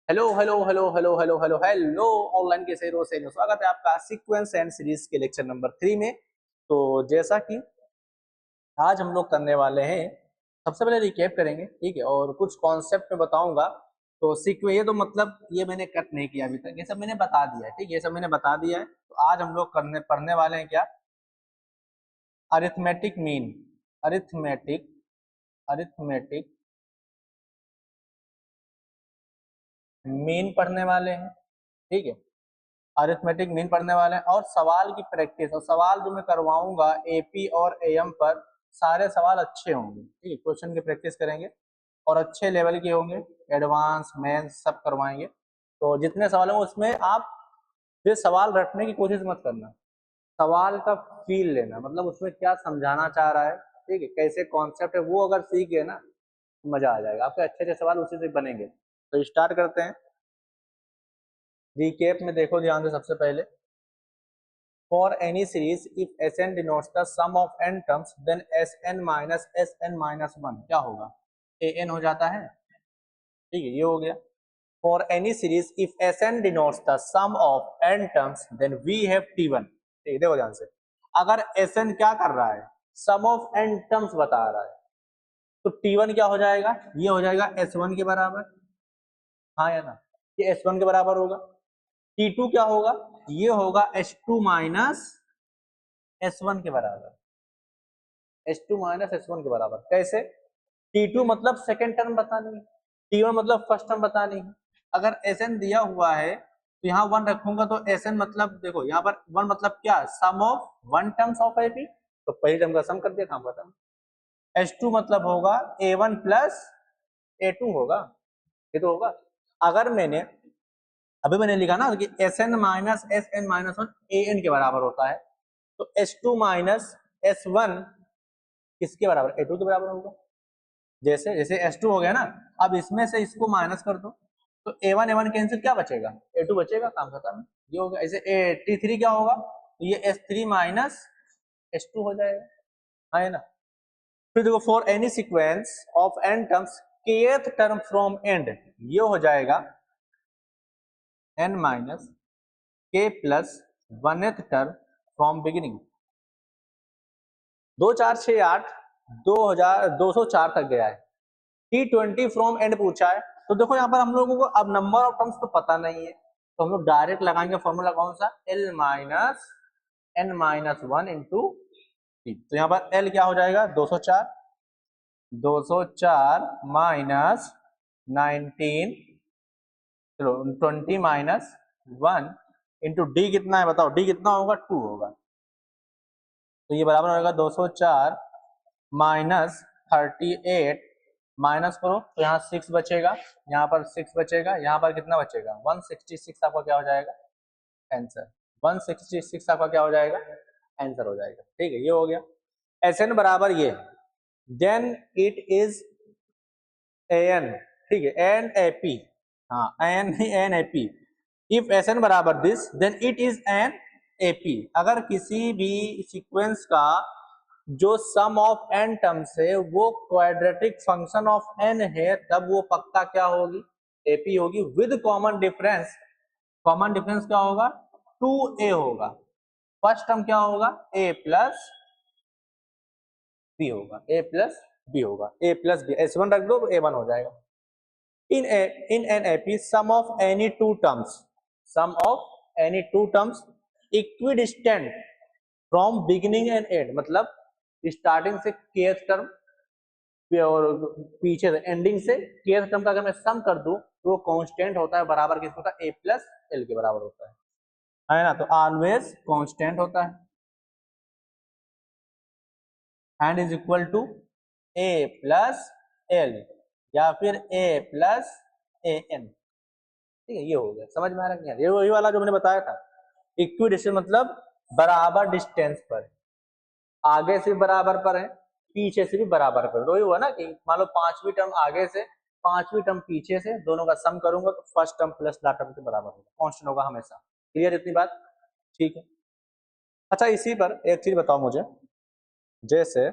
Hello hello hello hello hello hello hello online के शेरों से स्वागत है आपका सीक्वेंस एंड सीरीज के लेक्चर नंबर 3 में। तो जैसा कि आज हम लोग करने वाले हैं, सबसे पहले रिकैप करेंगे, ठीक है, और कुछ कॉन्सेप्ट में बताऊंगा। तो सीक्वेंस ये तो मतलब ये मैंने कट नहीं किया अभी तक, ये सब मैंने बता दिया है, ठीक है, ये सब मैंने बता दिया है। तो आज हम लोग करने पढ़ने वाले हैं क्या, arithmetic mean, arithmetic arithmetic mean पढ़ने वाले हैं, ठीक है। अरिथमेटिक मीन पढ़ने वाले हैं और सवाल की प्रैक्टिस, और सवाल जो मैं करवाऊंगा एपी और एएम पर, सारे सवाल अच्छे होंगे, ठीक है, क्वेश्चन की प्रैक्टिस करेंगे और अच्छे लेवल के होंगे। एडवांस मेंस सब करवाएंगे। तो जितने सवाल होंगे उसमें आप फिर सवाल रटने की कोशिश मत करना, सवाल का फील लेना, मतलब उसमें क्या समझाना चाह रहा है, ठीक है, कैसे कॉन्सेप्ट है, वो अगर सीख गए ना तो मजा आ जाएगा, आपके अच्छे अच्छे सवाल उसी से बनेंगे। तो स्टार्ट करते हैं। रिकेप में देखो ध्यान से, सबसे पहले for any series if Sn denotes the sum of n terms then Sn minus Sn minus 1 क्या होगा, An हो जाता है, ठीक है, ये हो गया। For any series if Sn denotes the sum of n terms then we have T1, ठीक है, देखो ध्यान से, अगर Sn क्या कर रहा है, sum of n terms बता रहा है, तो T1 क्या हो जाएगा, ये हो जाएगा S1 के बराबर, हाँ या ना, ये S1 के बराबर होगा। T2 क्या होगा, ये होगा S2 माइनस S1 के बराबर, S2 माइनस S1 के बराबर। कैसे, T2 मतलब सेकेंड टर्म बतानी है, T1 मतलब फर्स्ट टर्म बतानी है। अगर Sn दिया हुआ है तो यहाँ 1 रखूंगा, तो Sn मतलब देखो यहाँ पर 1 मतलब क्या, sum of one terms of AP, तो पहली टर्म का सम कर दिया, काम खत्म। S2 मतलब होगा A1 प्लस A2 होगा, ये तो होगा। अगर मैंने अभी मैंने लिखा ना कि Sn minus Sn minus 1 An के बराबर होता है, तो S2 माइनस S1 किसके बराबर, A2 के बराबर होगा। जैसे जैसे S2 हो गया ना, अब इसमें से इसको माइनस कर दो, तो A1 कैंसिल, क्या बचेगा, A2 बचेगा, काम खत्म। ये हो गया। ऐसे T3 क्या होगा, तो ये S3 माइनस S2 हो जाएगा, हाँ है ना। फिर देखो for any sequence of n terms kth term from and, ये हो जाएगा n minus k plus 1th term from beginning. 2 4 6 8 2204 तक गया है। T20 फ्रॉम एंड पूछा है, तो देखो यहाँ पर हम लोगों को अब नंबर ऑफ टर्म्स तो पता नहीं है, तो हम लोग डायरेक्ट लगाएंगे फॉर्मूला कौन सा, L minus n minus 1 into T. तो यहाँ पर L क्या हो जाएगा, 204, 204 माइनस 19, चलो 20 माइनस 1 इंटू डी कितना है बताओ, डी कितना होगा, 2 होगा। तो ये बराबर होगा 204 माइनस 38, माइनस करो तो यहाँ 6 बचेगा, यहाँ पर 6 बचेगा, यहाँ पर कितना बचेगा, 166 आपका क्या हो जाएगा, आंसर। 166 आपका क्या हो जाएगा, आंसर हो जाएगा, ठीक है, ये हो गया। Sn बराबर ये, देन इट इज An, ठीक है, एन ए पी, हाँ an an A P. If Sn बराबर this then it is an A P. अगर किसी भी सीक्वेंस का जो सम ऑफ n टर्म्स है वो क्वाड्रेटिक फंक्शन ऑफ n है, तब वो पक्का क्या होगी, एपी होगी, with common difference. Common difference क्या होगा, 2a होगा, फर्स्ट टर्म क्या होगा, a प्लस बी होगा, a प्लस बी होगा, a प्लस बी, S1 रख दो तो A1 हो जाएगा। in an AP sum of any two terms, sum of any two terms equidistant from beginning and end, मतलब स्टार्टिंग से kth टर्म और पीछे से एंडिंग से kth टर्म का अगर मैं सम कर दूं तो वो कांस्टेंट होता है, बराबर किसका होता है, a प्लस एल के बराबर होता है ना। तो ऑलवेज कांस्टेंट होता है and is equal to a plus l या फिर a प्लस ए एन, ठीक है, ये हो गया, समझ में आ रहा है, ये वही वाला जो मैंने बताया था, इक्विडिस्टेंस मतलब बराबर डिस्टेंस पर, आगे से बराबर पर है, पीछे से भी बराबर पर। तो ये हुआ ना कि मान लो पांचवी टर्म आगे से, पांचवी टर्म पीछे से, दोनों का सम करूंगा तो first term plus last term के बराबर होगा, कांस्टेंट होगा हमेशा। क्लियर इतनी बात, ठीक है। अच्छा इसी पर एक चीज बताओ मुझे, जैसे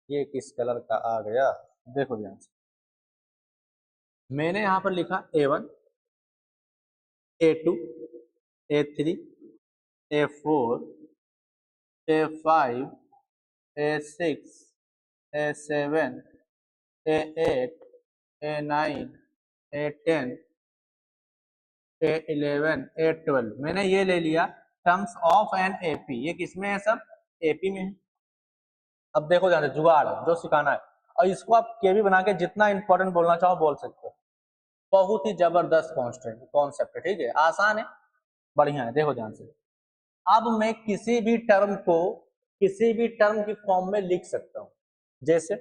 ये किस कलर का आ गया, देखो ध्यान से, मैंने यहाँ पर लिखा A1, A2, A3, A4, A5, A6, A7, A8, A9, A10, A11, A12, मैंने ये ले लिया टर्म्स ऑफ एन एपी। ये किसमें है सब? एपी में है। अब देखो ध्यान से, जुगाड़ जो सिखाना है, और इसको आप केवी बना के जितना इंपॉर्टेंट बोलना चाहो बोल सकते हो। बहुत ही जबरदस्त कॉन्सेप्ट है, ठीक है, आसान है, बढ़िया है। देखो ध्यान से, अब मैं किसी भी टर्म को किसी भी टर्म की फॉर्म में लिख सकता हूं। जैसे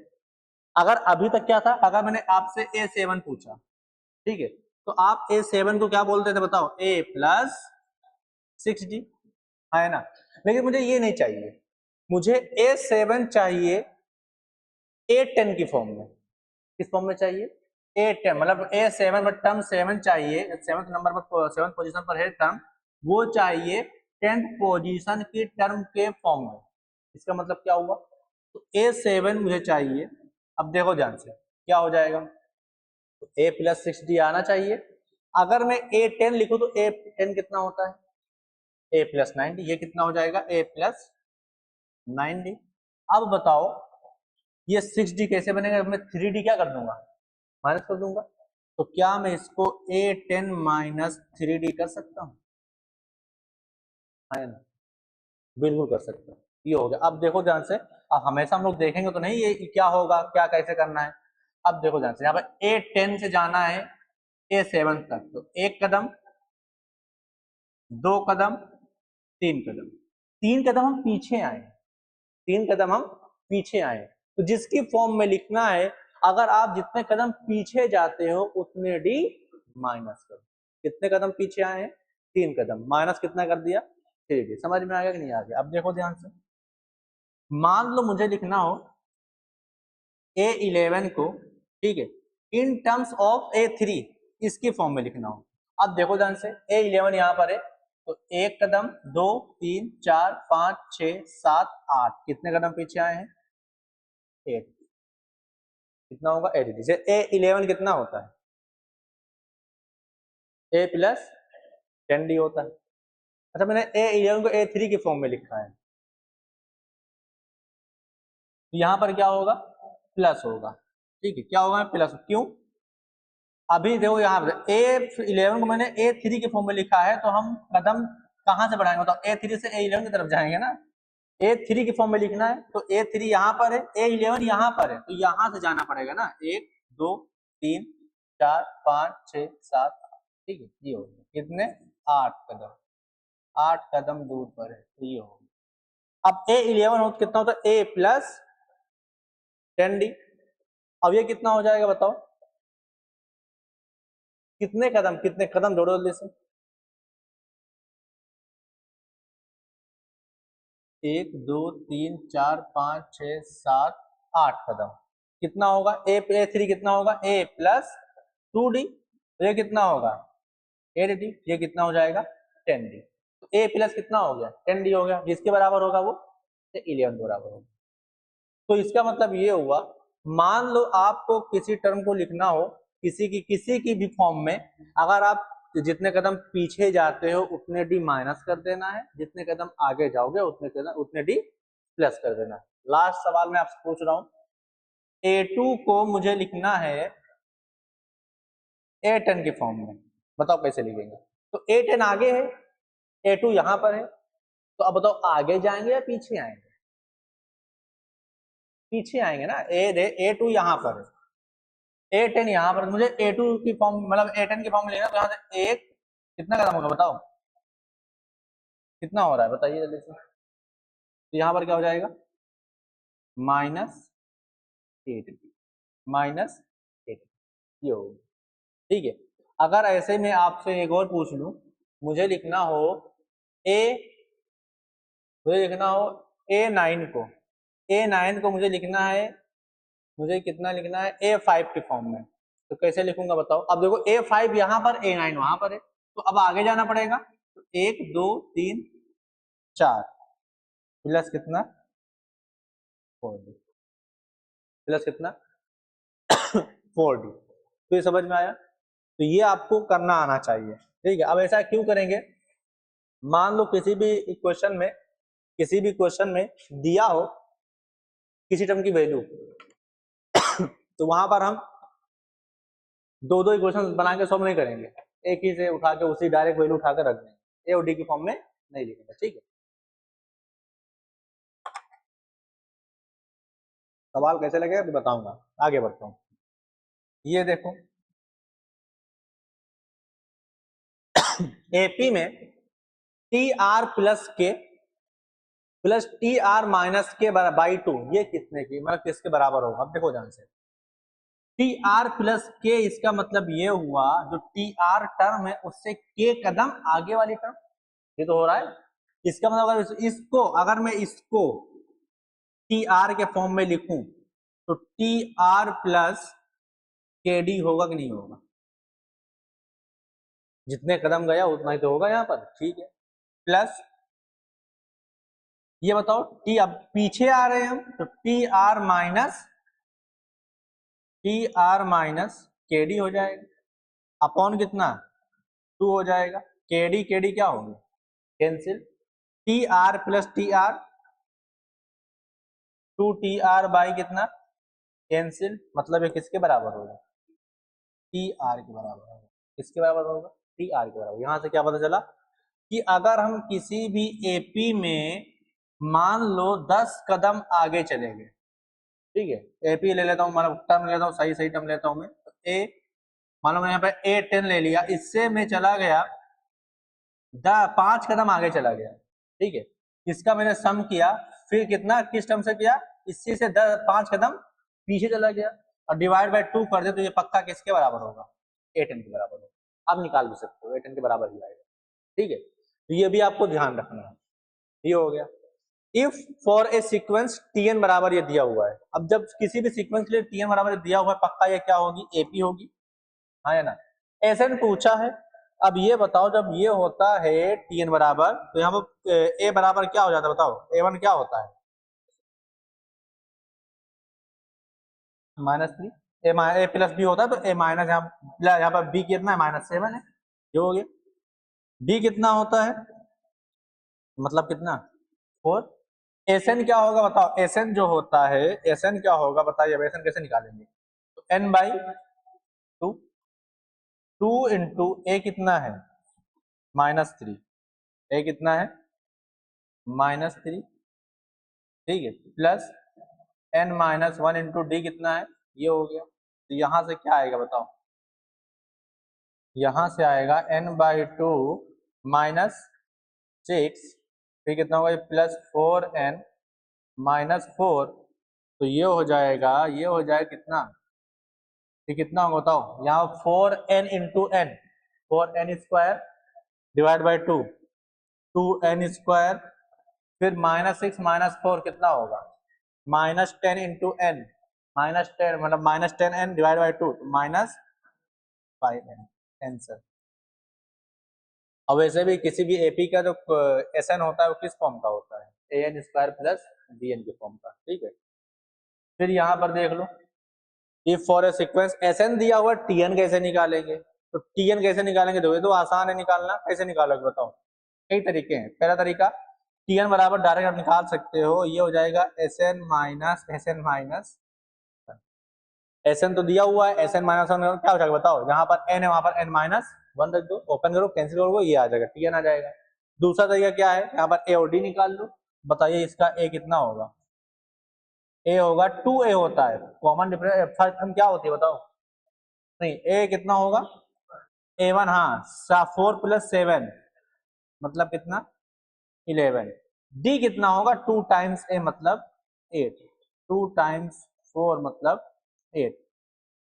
अगर अभी तक क्या था, अगर मैंने आपसे A7 पूछा, ठीक है, तो आप A7 को क्या बोलते थे बताओ? A+6D, है ना। लेकिन मुझे ये नहीं चाहिए, मुझे A7 चाहिए A10 की फॉर्म में। किस फॉर्म में चाहिए? A10, मतलब A7 पर टर्म 7 चाहिए, 7th नंबर पर, 7th पोजीशन पर है टर्म, वो चाहिए 10th पोजीशन की टर्म के फॉर्म में। इसका मतलब क्या हुआ? तो A7 मुझे चाहिए। अब देखो ध्यान से, क्या हो जाएगा? तो A+6D आना चाहिए। अगर मैं A10 लिखूं तो A10 कितना होता है? A+9D। ये कितना हो जाएगा? A+9D। अब बताओ ये 6D कैसे बनेगा? मैं 3D क्या कर दूंगा? माइनस कर दूंगा। तो क्या मैं इसको A10 माइनस 3D कर सकता हूँ? है ना, बिल्कुल कर सकता हूँ। ये हो गया। अब देखो ध्यान से, अब हमेशा हम लोग देखेंगे तो नहीं ये क्या होगा, क्या कैसे करना है। अब देखो ध्यान से, यहाँ पर A10 से जाना है A7 तक, तो एक कदम, दो कदम, तीन कदम, तीन कदम हम पीछे आए, तीन कदम हम पीछे आए। तो जिसकी फॉर्म में लिखना है, अगर आप जितने कदम पीछे जाते हो उतने डी माइनस करो। कितने कदम पीछे आए हैं? तीन कदम, माइनस कितना कर दिया? 3D। समझ में आ गया कि नहीं आ गया? अब देखो ध्यान से, मान लो मुझे लिखना हो A11 को, ठीक है, इन टर्म्स ऑफ A3, इसकी फॉर्म में लिखना हो। अब देखो ध्यान से, A11 यहाँ पर है, तो एक कदम, दो, तीन, चार, पांच, 6, 7, 8, कितने कदम पीछे आए हैं? 8। कितना होगा? 8। जैसे A11 कितना होता है? A+10D होता है। अच्छा, मैंने A11 को A3 की फॉर्म में लिखा है, तो यहाँ पर क्या होगा? प्लस होगा। ठीक है, क्या होगा? प्लस। क्यों? अभी देखो यहाँ पर A11 को मैंने A3 के फॉर्म में लिखा है, तो हम कदम कहाँ से बढ़ाएंगे? मतलब A3 से A11 की तरफ जाएंगे ना। A3 की फॉर्म में लिखना है, तो A3 यहाँ पर है, A11 यहाँ पर है, तो यहाँ से जाना पड़ेगा ना। 1, 2, 3, 4, 5, 6, 7, 8। ठीक है, ये हो गया कितने? 8 कदम, 8 कदम दूर पर है, तो ये हो गया। अब A11 हो तो कितना होता है? A+10D। अब ये कितना हो जाएगा बताओ? कितने कदम जोड़ो जल्दी से। 1, 2, 3, 4, 5, 6, 7, 8 कदम। कितना होगा? A3 कितना होगा? A+2D। ये कितना होगा? 8D। ये कितना हो जाएगा? 10D। तो A प्लस कितना हो गया? 10D हो गया। जिसके बराबर होगा वो 11 बराबर होगा। तो इसका मतलब ये हुआ, मान लो आपको किसी टर्म को लिखना हो किसी की भी फॉर्म में, अगर आप जितने कदम पीछे जाते हो उतने डी माइनस कर देना है, जितने कदम आगे जाओगे उतने डी प्लस कर देना है। लास्ट सवाल मैं आपसे पूछ रहा हूं, A2 को मुझे लिखना है A10 की फॉर्म में, बताओ कैसे लिखेंगे? तो A10 आगे है, A2 यहां पर है, तो अब बताओ आगे जाएंगे या पीछे आएंगे? पीछे आएंगे ना। A2 यहाँ पर है, A10 यहाँ पर, मुझे A2 की फॉर्म, मतलब A10 की फॉर्म लेना, तो यहाँ से एक कितना कदम होगा बताओ? कितना हो रहा है बताइए जल्दी से। तो यहाँ पर क्या हो जाएगा? -8D, -8, ये होगा। ठीक है। अगर ऐसे में आपसे एक और पूछ लूं, मुझे लिखना हो ए मुझे लिखना हो A9 को, A9 को मुझे लिखना है, मुझे कितना लिखना है? A5 की फॉर्म में। तो कैसे लिखूंगा बताओ? अब देखो A5 यहाँ पर, A9 वहां पर है, तो अब आगे जाना पड़ेगा। तो 1, 2, 3, 4, प्लस कितना? 4D। प्लस कितना? 4D। तो ये समझ में आया? तो ये आपको करना आना चाहिए, ठीक है। अब ऐसा क्यों करेंगे, मान लो किसी भी क्वेश्चन में दिया हो किसी टर्म की वैल्यू तो वहां पर हम दो दो इक्वेशन बना के सॉल्व नहीं करेंगे, एक ही से उठा के उसी डायरेक्ट वैल्यू उठा कर रख देंगे, ए और डी की फॉर्म में नहीं लिखेंगे, ठीक है। सवाल कैसे लगेगा तो बताऊंगा, आगे बढ़ता हूँ। ये देखो एपी में टी आर प्लस के प्लस टी आर माइनस के बाई टू, ये कितने की मतलब किसके बराबर होगा, अब देखो ध्यान से। टी आर प्लस के, इसका मतलब ये हुआ जो टी आर टर्म है उससे के कदम आगे वाली टर्म, ये तो हो रहा है। इसका मतलब इसको अगर मैं इसको टी आर के फॉर्म में लिखूं तो टी आर प्लस के डी होगा कि नहीं होगा, जितने कदम गया उतना ही तो होगा यहाँ पर, ठीक है। प्लस ये बताओ टी, अब पीछे आ रहे हैं हम तो टी आर माइनस के डी हो जाएगा, अपॉन कितना 2 हो जाएगा, के डी क्या होगी cancel, T R plus T R 2 T R by कितना कैंसिल, मतलब ये किसके बराबर होगा टी आर के बराबर होगा, किसके बराबर होगा टी आर के बराबर। यहां से क्या पता चला कि अगर हम किसी भी एपी में मान लो 10 कदम आगे चले गए, ठीक है, एपी ले लेता हूँ, मतलब टर्म लेता हूँ, सही टर्म लेता हूँ मैं, तो ए मान लो मैं यहाँ पे A10 ले लिया, इससे मैं चला गया 5 कदम आगे चला गया, ठीक है। इसका मैंने सम किया, फिर कितना किस टर्म से किया, इसी से 5 कदम पीछे चला गया और डिवाइड बाय 2 कर दे तो ये पक्का किसके बराबर होगा A10 के बराबर होगा। अब निकाल भी सकते हो, A10 के बराबर ही आएगा, ठीक है। तो ये भी आपको ध्यान रखना है, ये हो गया। If for a sequence Tn बराबर ये दिया हुआ है, अब जब किसी भी सीक्वेंस के लिए Tn बराबर दिया हुआ है पक्का ये क्या होगी एपी होगी, हाँ है ना। ऐसे पूछा है, अब ये बताओ जब ये होता है Tn बराबर तो यहाँ पर ए बराबर क्या हो जाता है बताओ, A1 क्या होता है -3, ए प्लस बी होता है तो ए माइनस, यहाँ पर बी कितना है -7 है, ये हो गया। बी कितना होता है मतलब कितना 4, एसएन क्या होगा बताओ, एसएन जो होता है एसएन क्या होगा बताइए, अब एसएन कैसे निकालेंगे, तो एन बाई 2, 2 इंटू ए कितना है -3, ए कितना है -3, ठीक है, प्लस एन -1 इंटू डी कितना है, ये हो गया। तो यहां से क्या आएगा बताओ, यहां से आएगा n/2 -6, फिर कितना होगा +4n -4, तो ये हो जाएगा कितना, ये कितना होगा बताओ, यहाँ 4n into n, 4n square divide by 2, 2n square, फिर -6 -4 कितना होगा -10 इंटू एन, -10 मतलब -10n divide by 2 -5n answer. अब वैसे भी किसी भी एपी का जो एसएन होता है वो किस फॉर्म का होता है an स्क्वायर प्लस bn के फॉर्म का, ठीक है। फिर यहाँ पर देख लो if for a sequence Sn दिया हुआ टीएन कैसे निकालेंगे, तो टीएन कैसे निकालेंगे, तो ये तो आसान है निकालना, कैसे निकालोगे बताओ, कई तरीके हैं। पहला तरीका टीएन बराबर डायरेक्ट आप निकाल सकते हो, ये हो जाएगा एसएन माइनस एसएन तो दिया हुआ है, एसएन -1 क्या हो जाएगा बताओ, जहां पर एन है वहां पर n-1 रख दो, ओपन करो कैंसिल करो, ये आ जाएगा टीएन आ जाएगा। दूसरा तरीका क्या है, यहाँ पर ए और डी निकाल लो, बताइए इसका ए कितना होगा, ए होगा 2a होता है, कॉमन डिफरेंस थर्ड टर्म क्या होती है बताओ, नहीं ए कितना होगा A1, हाँ 4 + 7 मतलब कितना 11, डी कितना होगा 2 टाइम्स ए मतलब 8, 2 टाइम्स 4 मतलब 8,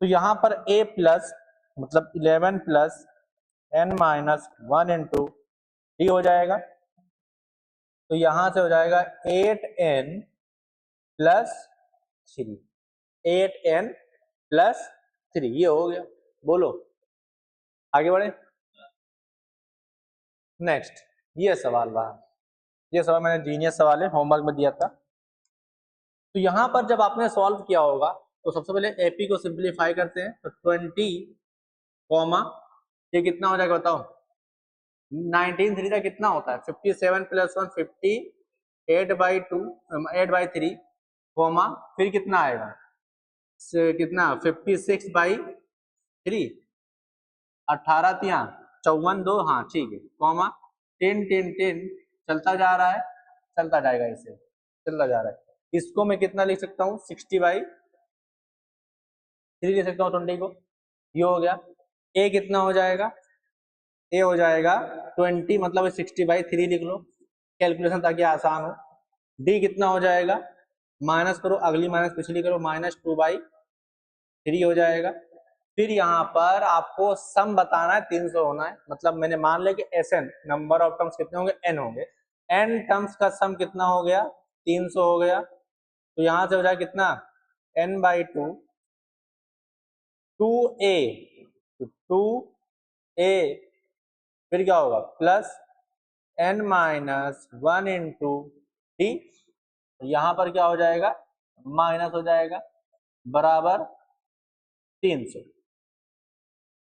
तो यहाँ पर a प्लस मतलब 11 प्लस n-1 इंटू डी हो जाएगा, तो यहां से हो जाएगा 8n प्लस 3, 8n प्लस 3, ये हो गया। बोलो आगे बढ़े, नेक्स्ट ये सवाल रहा, ये सवाल मैंने जीनियस सवाल है होमवर्क में दिया था। तो यहां पर जब आपने सॉल्व किया होगा तो सबसे पहले एपी को सिंप्लीफाई करते हैं, तो 20, ये कितना हो जाएगा बताओ? 19 3 का कितना होता है? 57 + 1 50, 8/2 8/3 कॉमा फिर कितना आएगा? कितना 56/3 18 तिया 54 2, हाँ ठीक है, कॉमा 10 10 10 चलता जा रहा है, चलता जाएगा, इसे चलता जा रहा है। इसको मैं कितना लिख सकता हूँ? 60/3 लिख सकता हूँ 20 को। ये हो गया। ए कितना हो जाएगा? ए हो जाएगा 20, मतलब 60/3 लिख लो कैलकुलेशन ताकि आसान हो। डी कितना हो जाएगा? माइनस करो, अगली माइनस पिछली करो, -2/3 हो जाएगा। फिर यहाँ पर आपको सम बताना है, 300 होना है। मतलब मैंने मान लिया कि Sn नंबर ऑफ टर्म्स कितने होंगे? n होंगे। n टर्म्स का सम कितना हो गया? 300 हो गया। तो यहाँ से हो जाएगा कितना? n/2 2a, तो 2a फिर क्या होगा? प्लस n-1 इंटू डी, यहाँ पर क्या हो जाएगा? माइनस हो जाएगा, बराबर 300।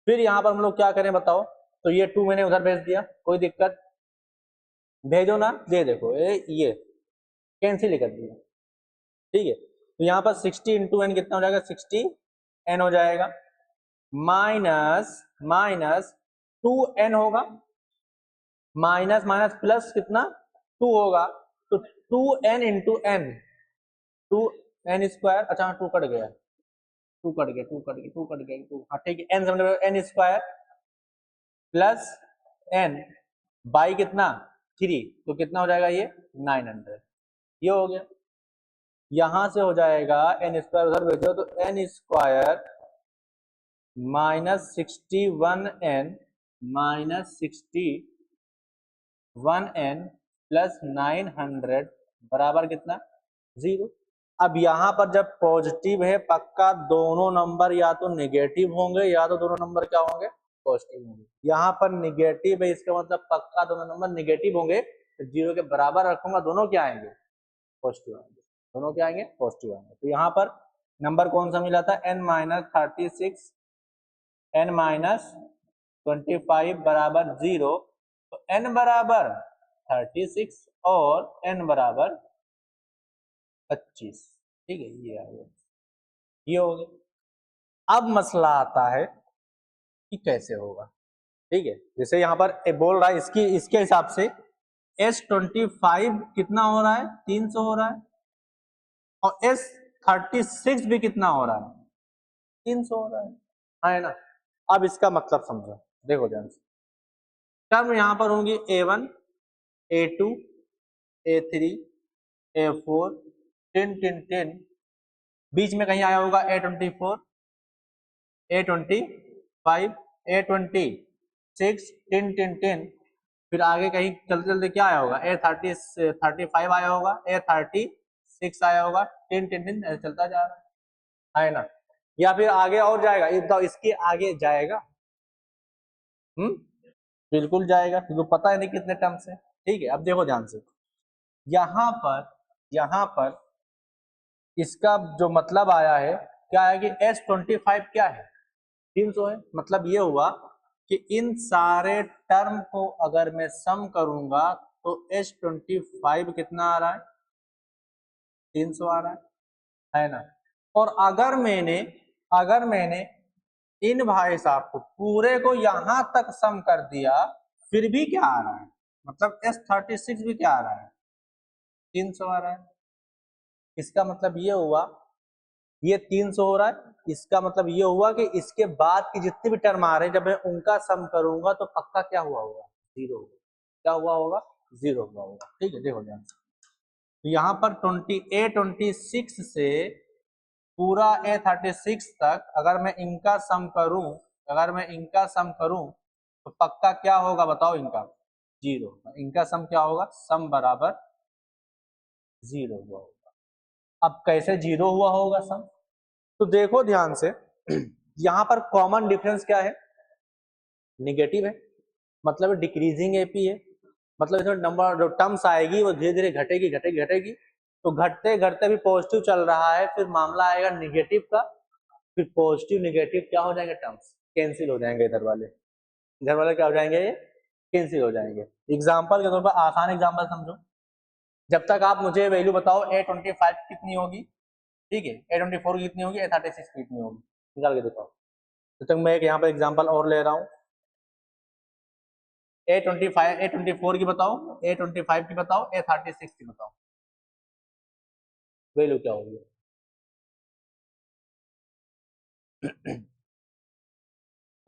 फिर यहाँ पर हम लोग क्या करें बताओ? तो ये 2 मैंने उधर भेज दिया, कोई दिक्कत? भेजो ना, ये देखो ये कैंसिल कर दिया, ठीक है। तो यहाँ पर 60 इंटू एन कितना हो जाएगा? 60 n हो जाएगा, माइनस 2n होगा, माइनस माइनस प्लस कितना? 2 होगा, तो 2n इंटू एन, 2n², अच्छा 2 कट गया, 2 कट गया, 2 कट गया, 2 कट गया, 2, हाँ ठीक है, n समझ लो, n² प्लस n बाई कितना? 3, तो कितना हो जाएगा? ये 900, ये हो गया। यहां से हो जाएगा n² उधर भेजो तो n² -61n प्लस 900 बराबर कितना? 0। अब यहाँ पर जब पॉजिटिव है, पक्का दोनों नंबर या तो नेगेटिव होंगे या तो दोनों नंबर क्या होंगे? पॉजिटिव होंगे। यहाँ पर नेगेटिव है, इसका मतलब पक्का दोनों नंबर नेगेटिव होंगे। तो 0 के बराबर रखूंगा, दोनों क्या आएंगे? पॉजिटिव आएंगे, दोनों क्या आएंगे? पॉजिटिव आएंगे। तो यहाँ पर नंबर कौन सा मिला था? n-36 n-25 बराबर 0। तो n बराबर 36 और n बराबर 25, ठीक है, ये आ गया, ये हो गया। अब मसला आता है कि कैसे होगा, ठीक है। जैसे यहाँ पर बोल रहा है इसके हिसाब से S25 कितना हो रहा है? 300 हो रहा है, और S36 भी कितना हो रहा है? 300 हो रहा है ना। अब इसका मतलब समझो, देखो ध्यान से। टर्म यहाँ पर होंगी A1 A2 A3 A4 10 10 10, बीच में कहीं आया होगा A24 A25 A26 10 10 10, फिर आगे कहीं चलते चलते क्या आया होगा? A35 आया होगा, A36 आया होगा, 10 10 10 ऐसे चलता जा रहा है ना। या फिर आगे और जाएगा? ये बताओ, इसके आगे जाएगा? बिल्कुल जाएगा, क्योंकि पता है नहीं कितने टर्म्स है, ठीक है। अब देखो ध्यान से, यहाँ पर इसका जो मतलब आया है क्या है कि S25 क्या है? 300 है। मतलब ये हुआ कि इन सारे टर्म को अगर मैं सम करूंगा तो S25 कितना आ रहा है? 300 आ रहा है ना। और अगर मैंने इन भाई साहब को पूरे को यहां तक सम कर दिया, फिर भी क्या आ रहा है? मतलब S36 भी क्या आ रहा है? 300 आ रहा है। इसका मतलब ये हुआ, ये 300 हो रहा है, इसका मतलब ये हुआ कि इसके बाद की जितने भी टर्म आ रहे हैं, जब मैं उनका सम करूंगा तो पक्का क्या हुआ होगा? 0 होगा। क्या हुआ होगा? 0 हुआ होगा, ठीक है। देखो ध्यान से, तो यहाँ पर 26 से पूरा A36 तक अगर मैं इनका सम करूं तो पक्का क्या होगा बताओ? इनका 0, इनका सम क्या होगा? सम बराबर 0 हुआ होगा। अब कैसे 0 हुआ होगा सम? तो देखो ध्यान से, यहाँ पर कॉमन डिफरेंस क्या है? निगेटिव है, मतलब डिक्रीजिंग एपी है। मतलब इसमें नंबर जो टर्म्स आएगी वो धीरे धीरे घटेगी घटेगी घटेगी। तो घटते घटते भी पॉजिटिव चल रहा है, फिर मामला आएगा निगेटिव का, फिर पॉजिटिव निगेटिव क्या हो जाएंगे? टर्म्स कैंसिल हो जाएंगे इधर वाले, इधर वाले क्या हो जाएंगे, ये कैंसिल हो जाएंगे। एग्जाम्पल के तौर पर आसान एग्जाम्पल समझो, जब तक आप मुझे वैल्यू बताओ A25 कितनी होगी, ठीक है, A24 कितनी होगी, A36 कितनी होगी, निकाल के दिखाओ। तो तक मैं एक यहाँ पर एग्जाम्पल और ले रहा हूँ, A24 की बताओ, A25 की बताओ, A36 की बताओ, वैल्यू क्या होगी।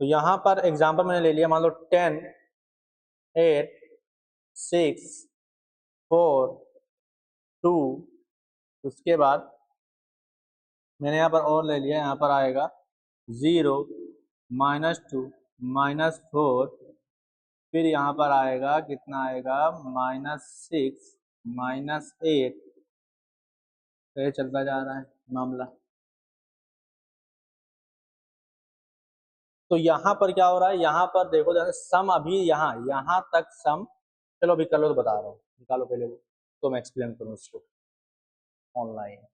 तो यहाँ पर एग्जाम्पल मैंने ले लिया, मान लो 10, 8, 6, 4, 2, उसके बाद मैंने यहाँ पर और ले लिया, यहाँ पर आएगा 0, -2, -4, फिर यहाँ पर आएगा कितना आएगा, -6, -8, तो ये चलता जा रहा है मामला। तो यहाँ पर क्या हो रहा है, यहाँ पर देखो जैसे सम अभी यहाँ तक सम, चलो अभी कर लो तो बता रहा हूँ, निकालो पहले वो, तो मैं एक्सप्लेन करूँ इसको ऑनलाइन।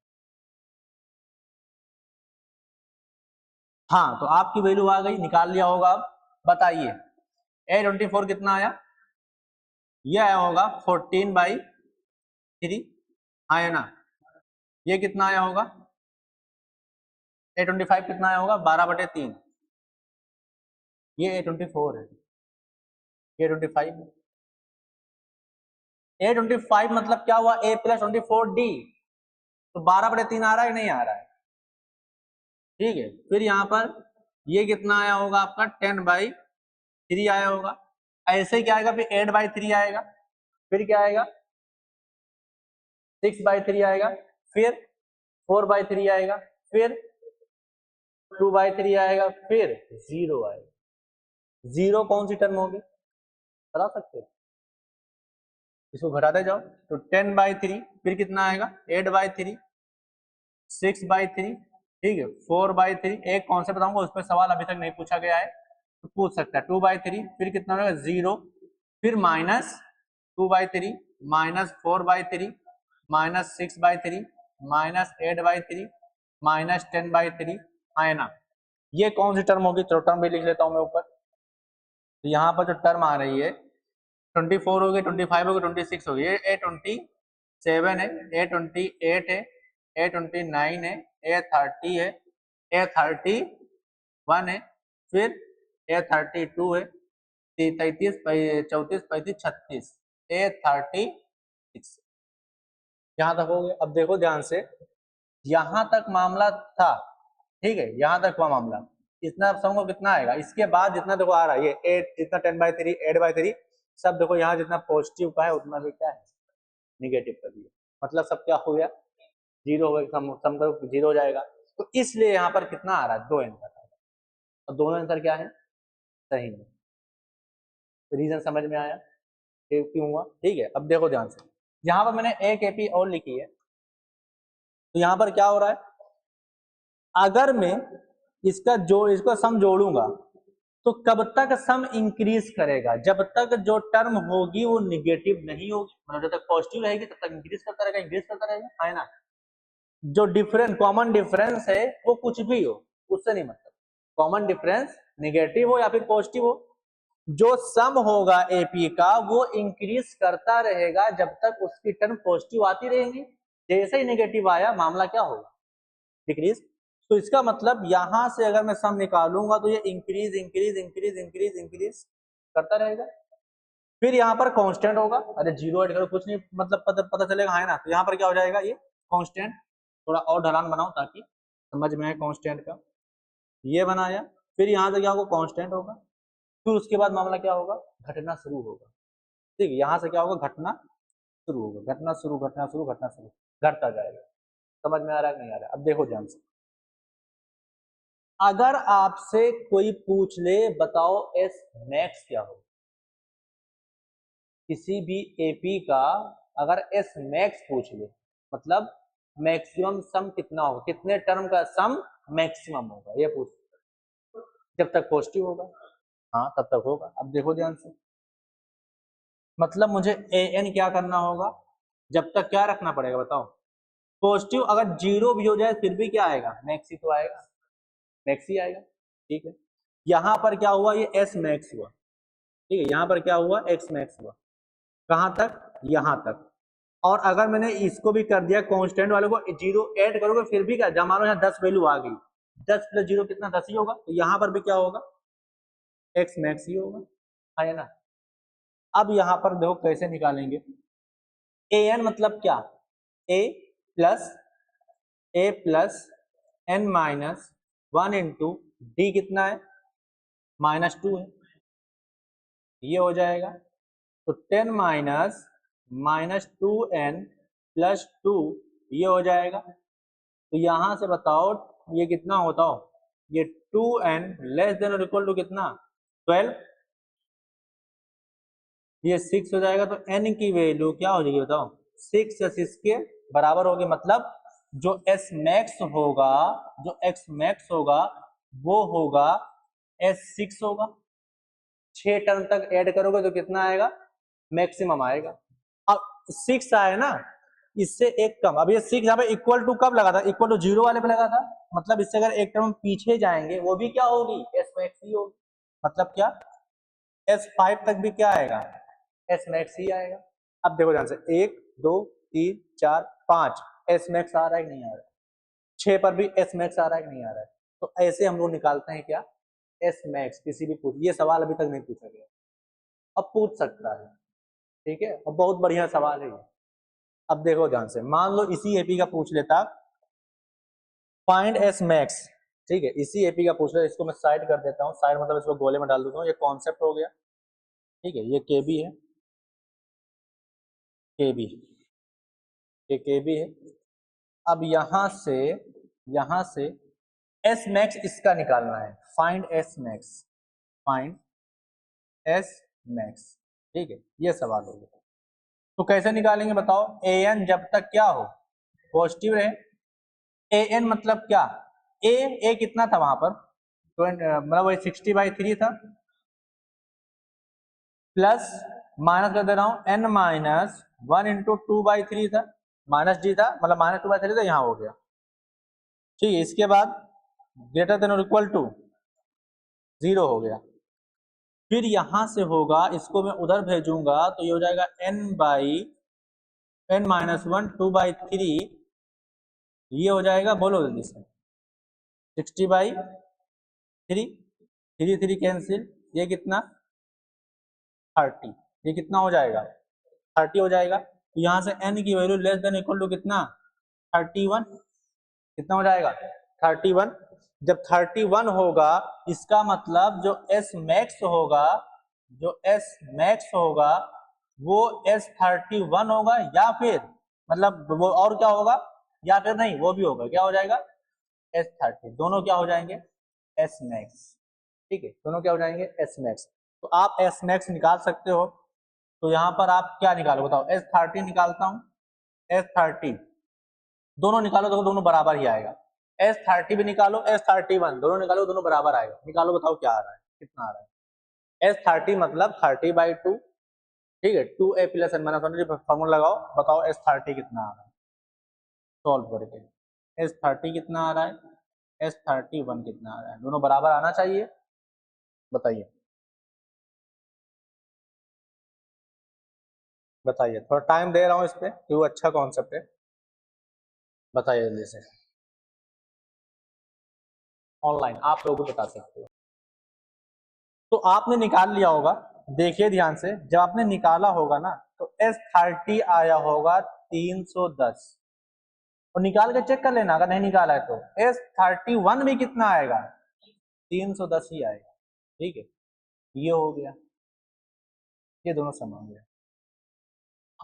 हाँ तो आपकी वैल्यू आ गई, निकाल लिया होगा। अब बताइए A24 कितना आया, ये आया होगा 14/3, आया ना। ये कितना आया होगा, A25 कितना आया होगा, 12/3। ये A24 है, A25 A25 मतलब क्या हुआ, A+24D, तो 12/3 आ रहा है नहीं आ रहा है, ठीक है। फिर यहाँ पर ये कितना आया होगा आपका 10/3 आया होगा, ऐसे क्या आएगा, फिर 8/3 आएगा, फिर क्या आएगा 6/3 आएगा, फिर 4/3 आएगा, फिर 2/3 आएगा, फिर 0 आएगा। 0 कौन सी टर्म होगी बता सकते हो, इसको घटाते जाओ, तो 10/3, फिर कितना आएगा 8/3, 6/3, ठीक है, 4/3। एक कॉन्सेप्ट बताऊंगा, उस पर सवाल अभी तक नहीं पूछा गया है तो पूछ सकता है, 2/3, फिर कितना होगा 0, फिर -2/3, -4/3, -6/3, -8/3, -10/3, आए ना। ये कौन सी टर्म होगी, चलो टर्म भी लिख लेता हूं मैं ऊपर। तो यहाँ पर जो टर्म आ रही है 24 हो गई, 25 हो गई, 26 हो गई, ये A27 है, A28 है, A29 है, A30 है, A31 है, फिर A32 है, 33, 34, 35, 36, A36। यहाँ तक हो गया। अब देखो ध्यान से, यहाँ तक मामला था, ठीक है, यहाँ तक हुआ मामला, इतना समझो कितना आएगा, इसके बाद जितना देखो आ रहा है ये 8, जितना 10/3, 8/3, सब देखो यहाँ जितना पॉजिटिव का है उतना भी क्या है निगेटिव कर दिया, मतलब सब क्या हो गया 0 हो गया, सम 0 हो जाएगा। तो इसलिए यहाँ पर कितना आ रहा है, 2 आंसर आ रहा है, और दोनों आंसर क्या है सही है। रीजन समझ में आया क्यों हुआ, ठीक है। अब देखो ध्यान से, यहाँ पर मैंने एक एपी और लिखी है, तो यहाँ पर क्या हो रहा है, अगर मैं इसको सम जोड़ूंगा तो कब तक सम इंक्रीज करेगा, जब तक जो टर्म होगी वो निगेटिव नहीं होगी, मतलब जब तक पॉजिटिव रहेगी तब तक इंक्रीज करता रहेगा, है ना। जो डिफरेंस कॉमन डिफरेंस है वो कुछ भी हो, उससे नहीं मतलब, कॉमन डिफरेंस निगेटिव हो या फिर पॉजिटिव हो, जो सम होगा एपी का वो इंक्रीज करता रहेगा जब तक उसकी टर्म पॉजिटिव आती रहेंगी। जैसे ही नेगेटिव आया मामला क्या होगा, डिक्रीज। तो इसका मतलब यहां से अगर मैं सम निकालूंगा तो ये increase increase increase increase increase करता रहेगा। फिर यहाँ पर कांस्टेंट होगा, अरे 0 ऐड करो कुछ नहीं मतलब पता चलेगा, है ना। तो यहाँ पर क्या हो जाएगा ये कांस्टेंट, थोड़ा और ढलान बनाओ ताकि समझ में आए कांस्टेंट का, ये बनाया। फिर यहाँ से क्या होगा कांस्टेंट होगा, फिर उसके बाद मामला क्या होगा घटना शुरू होगा, ठीक है। यहाँ से क्या होगा घटना शुरू होगा, घटना शुरू घटना शुरू घटना शुरू, घटता जाएगा। समझ में आ रहा है नहीं आ रहा है, अब देखो ध्यान से, अगर आपसे कोई पूछ ले बताओ एस मैक्स क्या हो, किसी भी एपी का अगर एस मैक्स पूछ ले, मतलब मैक्सिमम सम कितना होगा, कितने टर्म का सम मैक्सिमम होगा, ये पूछ, जब तक पॉजिटिव होगा हाँ तब तक होगा। अब देखो ध्यान से, मतलब मुझे ए एन क्या करना होगा, जब तक क्या रखना पड़ेगा बताओ पॉजिटिव, अगर 0 भी हो जाए फिर भी क्या आएगा मैक्स ही तो आएगा, मैक्स ही आएगा, ठीक है। यहाँ पर क्या हुआ ये एस मैक्स हुआ, ठीक है, यहाँ पर क्या हुआ, एक्स मैक्स हुआ, कहाँ तक, यहाँ तक। और अगर मैंने इसको भी कर दिया कांस्टेंट वाले को जीरो ऐड करोगे फिर भी क्या, जब मान लो यहाँ 10 वैल्यू आ गई, 10 प्लस जीरो कितना, 10 ही होगा, तो यहाँ पर भी क्या होगा, एक्स मैक्स ही होगा, है ना। अब यहाँ पर देखो कैसे निकालेंगे, ए एन मतलब क्या, a plus n minus one into d कितना है, -2 है, ये हो जाएगा। तो 10 -2n प्लस 2 ये हो जाएगा। तो यहां से बताओ ये कितना होता हो, ये 2n लेस देन और इक्वल टू कितना, 12, ये 6 हो जाएगा। तो n की वैल्यू क्या हो जाएगी बताओ, 6 या 6 के बराबर होगी, मतलब जो s मैक्स होगा, जो x मैक्स होगा वो होगा s6 होगा। 6 टर्म तक ऐड करोगे तो कितना आएगा, मैक्सिमम आएगा। अब 6 आया ना, इससे एक कम, अब ये 6 यहाँ पे इक्वल टू कब लगा था, इक्वल टू जीरो वाले पे लगा था, मतलब इससे अगर एक टर्म पीछे जाएंगे वो भी क्या होगी, एस मैक्स ही होगी। मतलब क्या, S5 तक भी क्या आएगा, एस मैक्स ही आएगा। अब देखो ध्यान से, 1 2 3 4 5 एस मैक्स आ रहा है कि नहीं आ रहा है, 6 पर भी एस मैक्स आ रहा है कि नहीं आ रहा है। तो ऐसे हम लोग निकालते हैं क्या, एस मैक्स। किसी भी पूछ, ये सवाल अभी तक नहीं पूछा गया, अब पूछ सकता है, ठीक है, और बहुत बढ़िया सवाल है ये। अब देखो ध्यान से, मान लो इसी एपी का पूछ लेता, फाइंड एस मैक्स, ठीक है, इसी एपी का पूछ लेता, इसको मैं साइड कर देता हूँ, साइड मतलब इसको गोले में डाल देता हूँ, ये कॉन्सेप्ट हो गया, ठीक है, ये केबी है, केबी, ये केबी है। अब यहां से एस मैक्स इसका निकालना है, find S max, find S max, ठीक है, ये सवाल हो गया। तो कैसे निकालेंगे बताओ, ए एन जब तक क्या हो, पॉजिटिव रहे, ए एन मतलब क्या, ए कितना था वहां पर, मतलब वही 60/3 था, प्लस माइनस कर दे रहा हूं, एन माइनस 1 × 2/3 था, माइनस डी था, मतलब -2/3 था, यहाँ हो गया, ठीक है। इसके बाद ग्रेटर देन और इक्वल टू 0 हो गया, फिर यहां से होगा, इसको मैं उधर भेजूंगा तो ये हो जाएगा n-1 2/3, ये हो जाएगा, बोलो जल्दी से, 60/3, 3 कैंसिल, ये कितना 30, ये कितना हो जाएगा 30 हो जाएगा। तो यहाँ से n की value less than equal to कितना 31, कितना हो जाएगा 31। जब 31 होगा, इसका मतलब जो s मैक्स होगा, जो s मैक्स होगा वो S31 होगा, या फिर मतलब वो और क्या होगा, या फिर नहीं वो भी होगा, क्या हो जाएगा S30, दोनों क्या हो जाएंगे S मैक्स, ठीक है, दोनों क्या हो जाएंगे S मैक्स। तो आप S मैक्स निकाल सकते हो। तो यहाँ पर आप क्या निकालो बताओ, S30 निकालता हूँ, S30 दोनों निकालो, देखो दोनों बराबर ही आएगा, S30 भी निकालो, S31 दोनों निकालो, दोनों बराबर आएगा, निकालो बताओ क्या आ रहा है, कितना आ रहा है, S30 मतलब 30/2, ठीक है, 2a + n-1 फॉर्मूला लगाओ, बताओ S30 कितना आ रहा है, सॉल्व करके S30 कितना आ रहा है, S31 कितना आ रहा है, दोनों बराबर आना चाहिए, बताइए बताइए, थोड़ा टाइम दे रहा हूँ इस पे क्योंकि अच्छा कॉन्सेप्ट है, बताइए जल्दी से, ऑनलाइन आप लोग भी बता सकते हो। तो आपने निकाल लिया होगा, देखिए ध्यान से, जब आपने निकाला होगा ना तो S30 आया होगा 310, और निकाल के चेक कर लेना, अगर नहीं निकाला है तो S31 भी कितना आएगा 310 ही आएगा, ठीक है, ये हो गया, ये दोनों समान गया।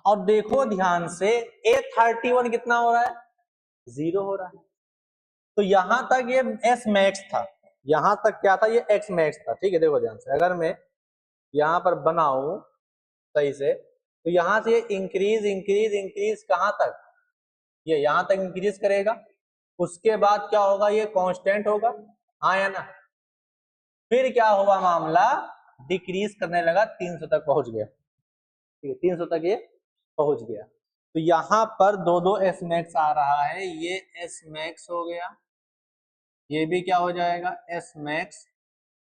और देखो ध्यान से, A31 कितना हो रहा है 0 हो रहा है, तो यहां तक ये S मैक्स था, यहां तक क्या था, ये X मैक्स था, ठीक है। देखो ध्यान से, अगर मैं यहां पर बनाऊं सही से, तो यहां से इंक्रीज इंक्रीज इंक्रीज कहां तक, ये यहां तक इंक्रीज करेगा, उसके बाद क्या होगा, ये कांस्टेंट होगा, हाँ या ना, फिर क्या हुआ मामला, डिक्रीज करने लगा, 300 तक पहुंच गया, ठीक है, 300 तक ये पहुंच गया। तो यहां पर दो दो एस मैक्स आ रहा है, ये एस मैक्स हो गया, ये भी क्या हो जाएगा एस मैक्स,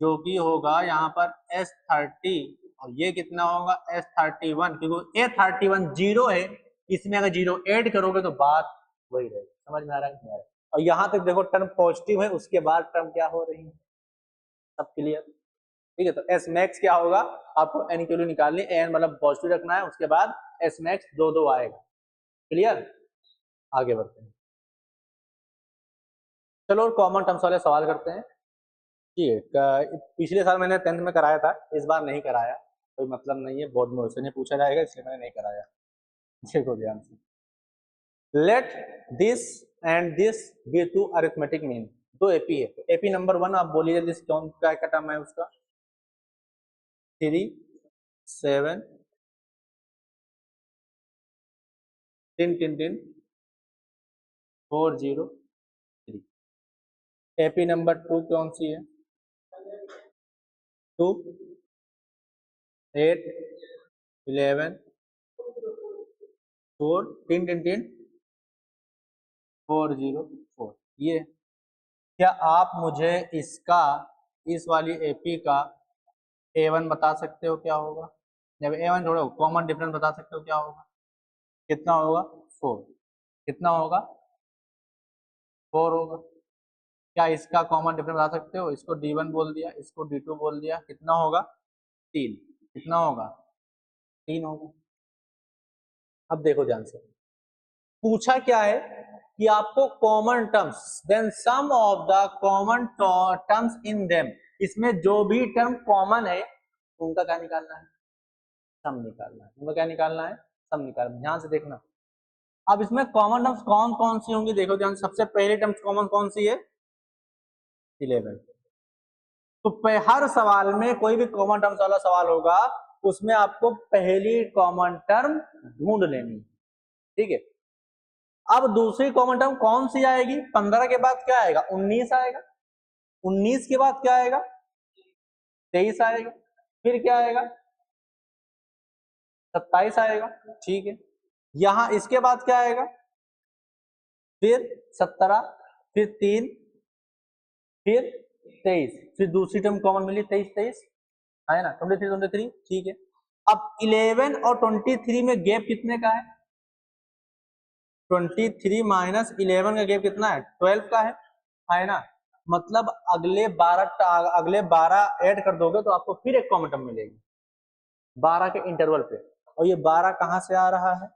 जो कि होगा यहाँ पर S30 और ये कितना होगा S31, क्योंकि A31 जीरो है, इसमें अगर जीरो ऐड करोगे तो बात वही रहेगी। समझ में आ रहा है नहीं आ रहा है? और यहाँ तक देखो टर्म पॉजिटिव है, उसके बाद टर्म क्या हो रही है, सब क्लियर। ठीक है, तो एस मैक्स क्या होगा, आपको एन की वैल्यू निकालनी, एन मतलब पॉजिटिव रखना है, उसके बाद एस मैक्स 2 आएगा। क्लियर, आगे बढ़ते हैं। चलो कॉमन टर्म्स वाले सवाल करते हैं। ठीक है, पिछले साल मैंने 10th में कराया था, इस बार नहीं कराया, कोई मतलब नहीं है, बोर्ड में उससे नहीं पूछा जाएगा, इसलिए मैंने नहीं कराया। देखो ध्यान से, let this and this be two arithmetic mean, दो एपी है, तो एपी नंबर 1 आप बोलिए जल्दी से, कौन क्या टर्म है उसका, 3 7 10 4 0 3। एपी नंबर 2 कौन सी है, 2 8 11 4 10 4 0 4। ये क्या आप मुझे इसका, इस वाली एपी का A1 बता सकते हो क्या होगा, जब A1 जोड़ो कॉमन डिफरेंस बता सकते हो क्या होगा, कितना होगा 4, कितना होगा 4 होगा। क्या इसका कॉमन डिफरेंस बता सकते हो, इसको D1 बोल दिया, इसको D2 बोल दिया, कितना होगा 3, कितना होगा 3 होगा। अब देखो ध्यान से, पूछा क्या है कि आपको common terms, then sum of the common terms in them, इसमें जो भी टर्म कॉमन है उनका क्या निकालना है, सम निकालना है। उनका क्या निकालना है, सम निकालना। ध्यान से देखना, अब इसमें कॉमन टर्म्स कौन कौन सी होंगी, देखो ध्यान, सबसे पहली टर्म्स कॉमन कौन सी है, 11। तो हर सवाल में कोई भी कॉमन टर्म्स वाला सवाल होगा, उसमें आपको पहली कॉमन टर्म ढूंढ लेनी, ठीक है। अब दूसरी कॉमन टर्म कौन सी आएगी, 15 के बाद क्या आएगा, 19 आएगा, 19 के बाद क्या आएगा, 23 आएगा, फिर क्या आएगा 27 आएगा, ठीक है। यहां इसके बाद क्या आएगा, फिर 17, फिर 3, फिर 23, फिर दूसरी टर्म कॉमन मिली 23 है ना, 23 ठीक है। अब 11 और 23 में गैप कितने का है, 23 माइनस 11 का गैप कितना है, 12 का है ना। मतलब अगले 12 ऐड कर दोगे तो आपको फिर एक कॉमन टर्म मिलेगी 12 के इंटरवल पे। और ये 12 कहां से आ रहा है,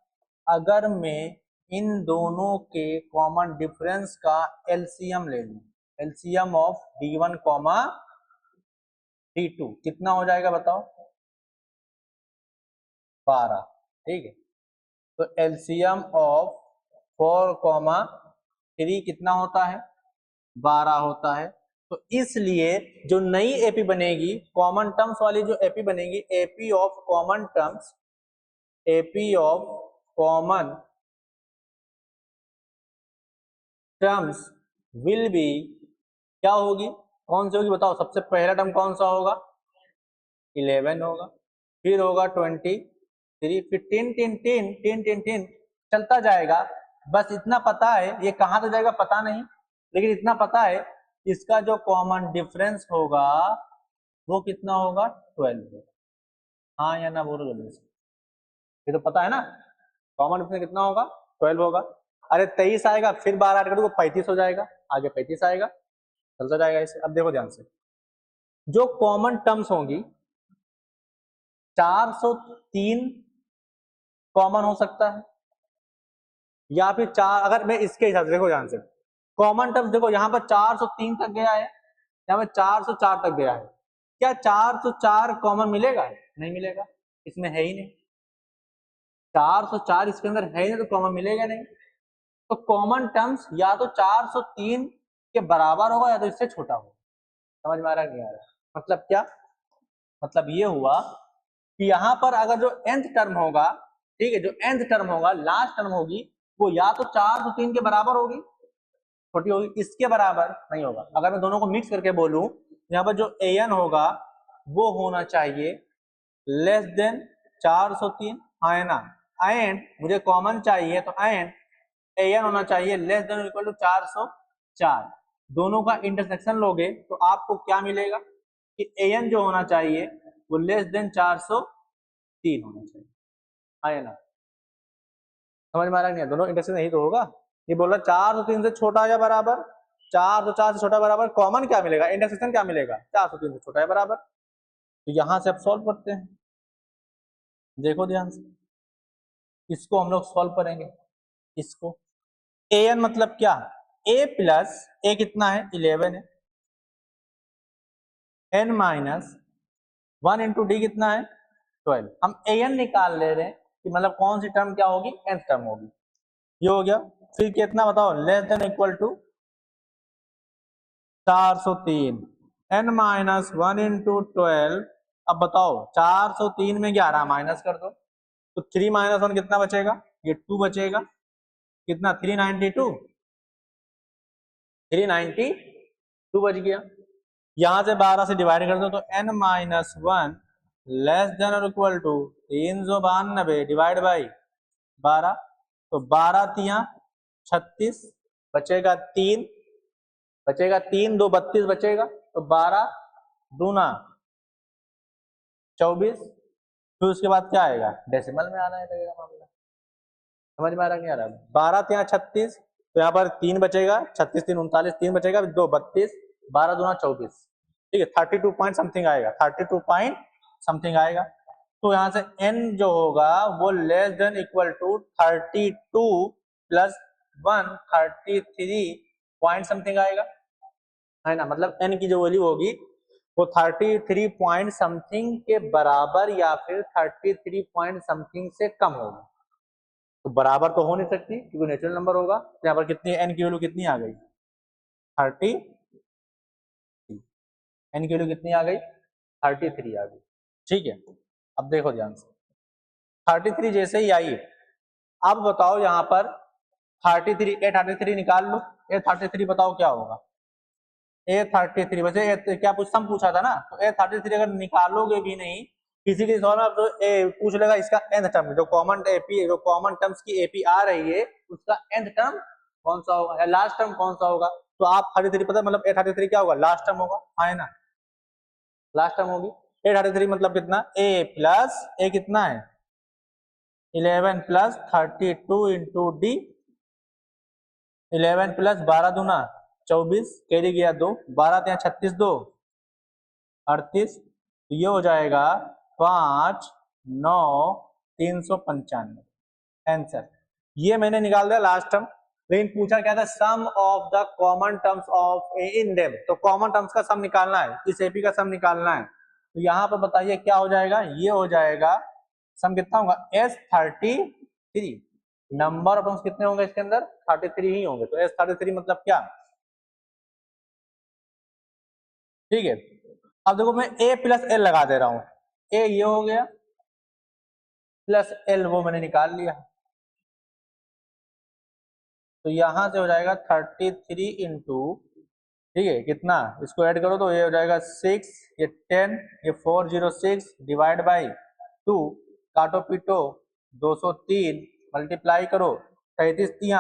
अगर मैं इन दोनों के कॉमन डिफरेंस का एलसीएम ले लूं, LCM of D1 comma D2 कितना हो जाएगा बताओ, 12, ठीक है। तो एलसीएम ऑफ 4,3 कितना होता है, 12 होता है। तो इसलिए जो नई एपी बनेगी, कॉमन टर्म्स वाली जो एपी बनेगी, AP of common terms, AP of common terms will be, क्या होगी, कौन सी होगी बताओ, सबसे पहला टर्म कौन सा होगा, 11 होगा, फिर होगा 23, फिर 10 चलता जाएगा। बस इतना पता है, ये कहां तक जाएगा पता नहीं, लेकिन इतना पता है इसका जो कॉमन डिफरेंस होगा वो कितना होगा, 12 होगा। हाँ या ना बोलो जल्दी से, ये तो पता है ना, कॉमन डिफरेंस कितना होगा, 12 होगा। अरे 23 आएगा, फिर 12 ऐड करोगे 35 हो जाएगा, आगे 35 आएगा, चलता जाएगा ऐसे। अब देखो ध्यान से, जो कॉमन टर्म्स होंगी, 403 कॉमन हो सकता है, या फिर 4, अगर मैं इसके हिसाब से देखो ध्यान से, कॉमन टर्म्स देखो यहाँ पर 403 तक गया है, यहाँ पर 404 तक गया है। क्या 404 कॉमन मिलेगा, नहीं मिलेगा, इसमें है ही नहीं, 404 इसके अंदर है ही नहीं, तो कॉमन मिलेगा नहीं। तो कॉमन टर्म्स या तो 403 के बराबर होगा या तो इससे छोटा होगा। समझ में आ रहा है नहीं आ रहा, मतलब क्या, मतलब ये हुआ कि यहां पर अगर जो nth टर्म होगा, ठीक है, जो nth टर्म होगा, लास्ट टर्म होगी, वो या तो 403 के बराबर होगी, छोटी होगी, इसके बराबर नहीं होगा। अगर मैं दोनों को मिक्स करके बोलूं, यहाँ पर जो an होगा वो होना चाहिए लेस देन 403, है ना, एंड मुझे कॉमन चाहिए तो एंड an होना चाहिए लेस देन इक्वल टू 404। दोनों का इंटरसेक्शन लोगे तो आपको क्या मिलेगा कि an जो होना चाहिए वो लेस देन 403 होना चाहिए, है ना। समझ में आ रहा नहीं है, दोनों इंटरसेक्शन नहीं तो होगा। ये बोल रहा 403 से छोटा या बराबर, 4 तो 4 से छोटा बराबर, कॉमन क्या मिलेगा, इंटरसेक्शन क्या मिलेगा, 403 से छोटा है बराबर। तो यहां से अब सॉल्व करते हैं, देखो ध्यान से, इसको हम लोग सॉल्व करेंगे। इसको an मतलब क्या, a प्लस a कितना है 11 है, n माइनस 1 इंटू डी कितना है 12। हम an निकाल ले रहे हैं कि मतलब कौन सी टर्म क्या होगी, nth टर्म होगी। ये हो गया, फिर कितना बताओ, less than equal to 403, n minus 1 into 12। अब बताओ 403 में 11 माइनस कर दो, तो 3 माइनस 1 कितना बचेगा, ये 2 बचेगा, कितना 392, 392 बच गया। यहां से 12 से डिवाइड कर दो, तो n माइनस 1 लेस देन और इक्वल टू 392 डिवाइड बाई 12, तो 12 तिया 36, बचेगा 3, बचेगा 3 2 32 बचेगा, तो 12 दूना 24, फिर उसके बाद क्या आएगा, डेसिमल में आना है लगेगा मामला। समझ में आ रहा नहीं आ रहा, 12 तिया 36, तो यहाँ पर 3 बचेगा, 36 3 39, 3 बचेगा 2 32, 12 दूना 24, ठीक है 32 पॉइंट समथिंग आएगा, 32 पॉइंट समथिंग आएगा। तो यहाँ से n जो होगा वो less than equal to 32 plus 1 33 point something आएगा, है ना। मतलब n की जो वैल्यू होगी वो 33 पॉइंट समथिंग के बराबर या फिर 33 पॉइंट समथिंग से कम होगी। तो बराबर तो हो नहीं सकती क्योंकि नेचुरल नंबर होगा। तो यहाँ पर कितनी n की वैल्यू कितनी आ गई, 30, n की वैल्यू कितनी आ गई 33 आ गई, ठीक है। अब देखो ध्यान से, 33 जैसे ही आई, अब बताओ यहाँ पर 33 a33 निकाल लो, a33 बताओ क्या होगा, a33 वैसे क्या सम पूछा था ना, तो a33 अगर निकालोगे भी नहीं किसी के सवाल में, आप तो पूछ लेगा इसका nth टर्म, जो कॉमन एपी जो कॉमन टर्म्स की एपी आ रही है उसका nth टर्म कौन सा होगा या लास्ट टर्म कौन सा होगा। तो आप 33 पता मतलब a33 क्या होगा, लास्ट टर्म होगा, है ना, लास्ट टर्म होगी। a33 मतलब कितना, a प्लस a कितना है 11 प्लस 32 इंटू डी, 11 प्लस 12 दूना 24, कैरी गया 2, 12 यहाँ 36 2 38, तो ये हो जाएगा 5 9 395 आंसर। ये मैंने निकाल दिया लास्ट टर्म, लेकिन पूछा क्या था, sum of the common terms of A in them, तो कॉमन टर्म्स का सम निकालना है, इस एपी का सम निकालना है। तो यहाँ पर बताइए क्या हो जाएगा, ये हो जाएगा सम कितना होगा S33, नंबर ऑफ टर्म्स कितने होंगे इसके अंदर 33 ही होंगे, तो S33 मतलब क्या, ठीक है। अब देखो मैं a प्लस एल लगा दे रहा हूं, a ये हो गया प्लस एल वो मैंने निकाल लिया, तो यहां से हो जाएगा 33 इंटू, ठीक है कितना, इसको ऐड करो तो ये हो जाएगा 6, ये 10, ये 406 डिवाइड बाई 2, काटो पीटो 203 मल्टीप्लाई करो 33 तिया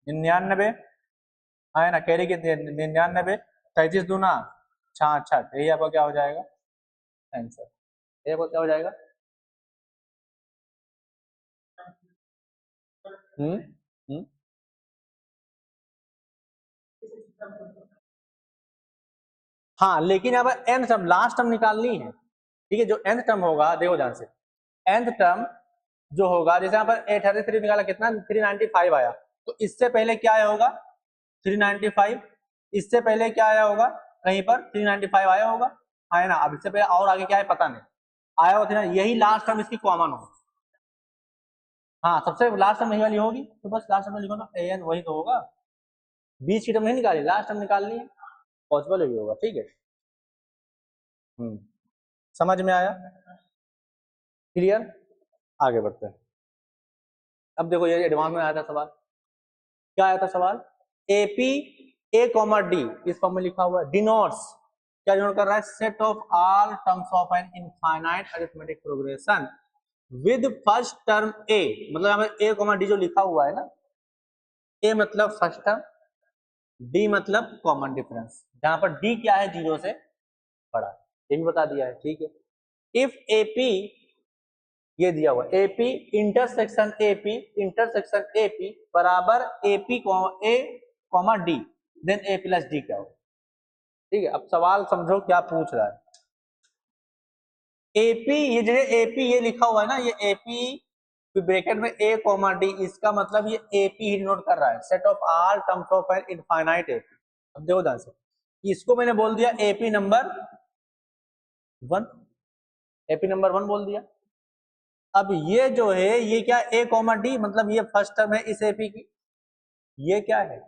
99, है ना, कैरी के 99, 33 दूना 66, यही आपका क्या हो जाएगा आंसर, ये आपका क्या हो जाएगा। हम्म हम्म हाँ, लेकिन यहाँ पर एन टर्म लास्ट टर्म निकालनी है, ठीक है। जो nth टर्म होगा देखो ध्यान से, nth टर्म जो होगा, जैसे यहाँ पर 833 निकाला कितना 395 आया, तो इससे पहले क्या आया होगा 395, इससे पहले क्या आया होगा कहीं पर 395 आया होगा, है ना। अब इससे पहले और आगे क्या है पता नहीं, आया होगा यही लास्ट टर्म इसकी कॉमन हो, हाँ सबसे लास्ट टर्म यही वाली होगी, तो बस लास्ट टर्म लिखो ना an, वही तो होगा, बीच की टर्म नहीं निकाली, लास्ट टर्म निकालनी है, पॉसिबल भी होगा, ठीक है। समझ में आया, क्लियर, आगे बढ़ते हैं। अब देखो ये एडवांस में आया था सवाल, क्या आया था सवाल, एपी ए कॉमा डी, इस फॉर्म में लिखा हुआ है, डिनोट्स, क्या डिनोट कर रहा है, set of all terms of an infinite arithmetic progression with first term a, मतलब यहाँ पे ए कॉमा डी जो लिखा हुआ है ना, ए मतलब फर्स्ट टर्म, डी मतलब कॉमन डिफरेंस, जहां पर डी क्या है 0 से बड़ा, ये भी बता दिया है, ठीक है। इफ एपी, ये दिया हुआ एपी इंटरसेक्शन एपी बराबर एपी ए कॉमा डी, देन ए प्लस डी क्या होगा। ठीक है, अब सवाल समझो क्या पूछ रहा है। एपी, ये जो एपी ये लिखा हुआ है ना, ये एपी ब्रैकेट में ए कॉमा डी, इसका मतलब ये एपी ही डिनोट कर रहा है, set of all terms of an infinite AP. अब देखो ध्यान से, इसको मैंने बोल दिया एपी नंबर 1, एपी नंबर 1 बोल दिया। अब ये जो है ये क्या, ए कॉमा डी, मतलब ये फर्स्ट टर्म है इस एपी की, ये क्या है,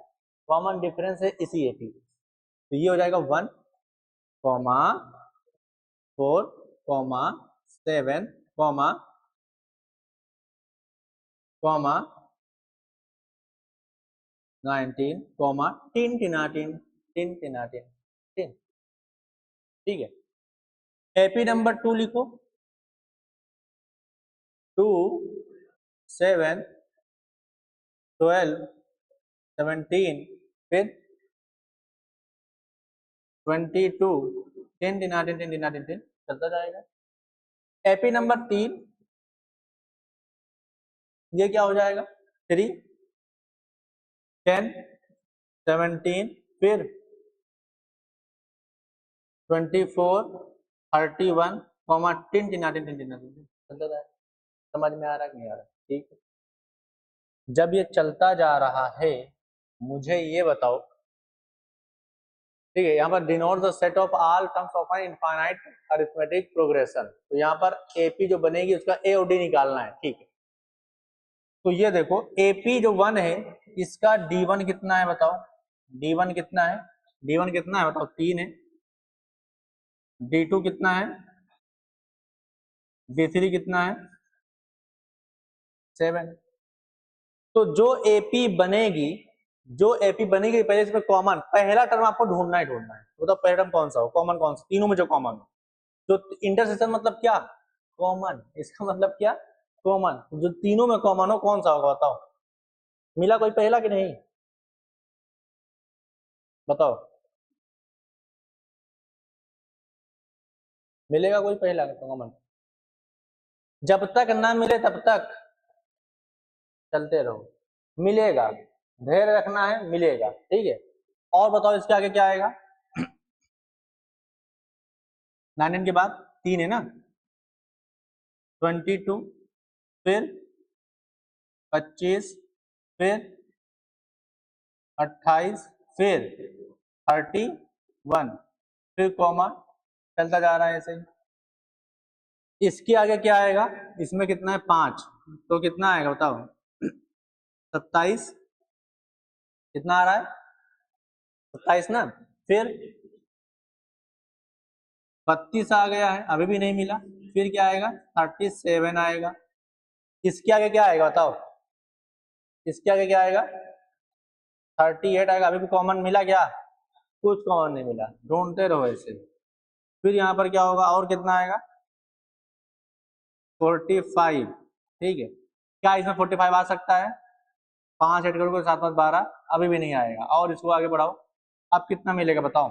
कॉमन डिफरेंस है इसी एपी, तो ये हो जाएगा 1, 4, 7, 19, टिन। ठीक है, एपी नंबर 2 लिखो, 2, 7, 12, 17, फिर 22, 10, चलता जाएगा। एपी नंबर 3, ये क्या हो जाएगा, 3, 10, 17, फिर 24, 31, 10, चलता जाएगा। समझ में आ रहा है कि नहीं आ रहा? ठीक है, जब ये चलता जा रहा है, मुझे ये बताओ, ठीक है, यहाँ पर denote the set of all terms of an infinite arithmetic progression, तो यहाँ पर एपी जो बनेगी उसका ए और डी निकालना है। ठीक है, तो ये देखो एपी जो 1 है इसका D1 कितना है बताओ, D1 कितना है, D1 कितना है बताओ, 3 है। D2 कितना है, D3 कितना है, 7। तो जो एपी बनेगी, पहले इसमें कॉमन पहला टर्म आपको ढूंढना ही ढूंढना है, बताओ पहला टर्म कौन सा हो, कॉमन कौन सा, तीनों में जो कॉमन हो। जो इंटरसेक्शन मतलब क्या, कॉमन, इसका मतलब क्या, कॉमन, जो तीनों में कॉमन हो कौन सा होगा बताओ, मिला कोई पहला कि नहीं, बताओ, मिलेगा कोई पहला कॉमन, जब तक ना मिले तब तक चलते रहो, मिलेगा, धैर्य रखना है, मिलेगा। ठीक है, और बताओ इसके आगे क्या आएगा, 9 के बाद 3 है ना, 22, फिर 25, फिर 28, फिर 31, फिर कॉमा, चलता जा रहा है ऐसे ही। इसके आगे क्या आएगा, इसमें कितना है 5, तो कितना आएगा बताओ, 27, कितना आ रहा है 27 ना, फिर 32 आ गया है, अभी भी नहीं मिला, फिर क्या आएगा 37 आएगा। इसके आगे क्या आएगा बताओ, इसके आगे क्या आएगा 38 आएगा, अभी भी कॉमन मिला क्या, कुछ कॉमन नहीं मिला, ढूंढते रहो ऐसे। फिर यहाँ पर क्या होगा, और कितना आएगा 45। ठीक है, क्या इसमें 45 आ सकता है, 5 ऐड करोगे 7, 5, 12, अभी भी नहीं आएगा, और इसको आगे बढ़ाओ, अब कितना मिलेगा बताओ,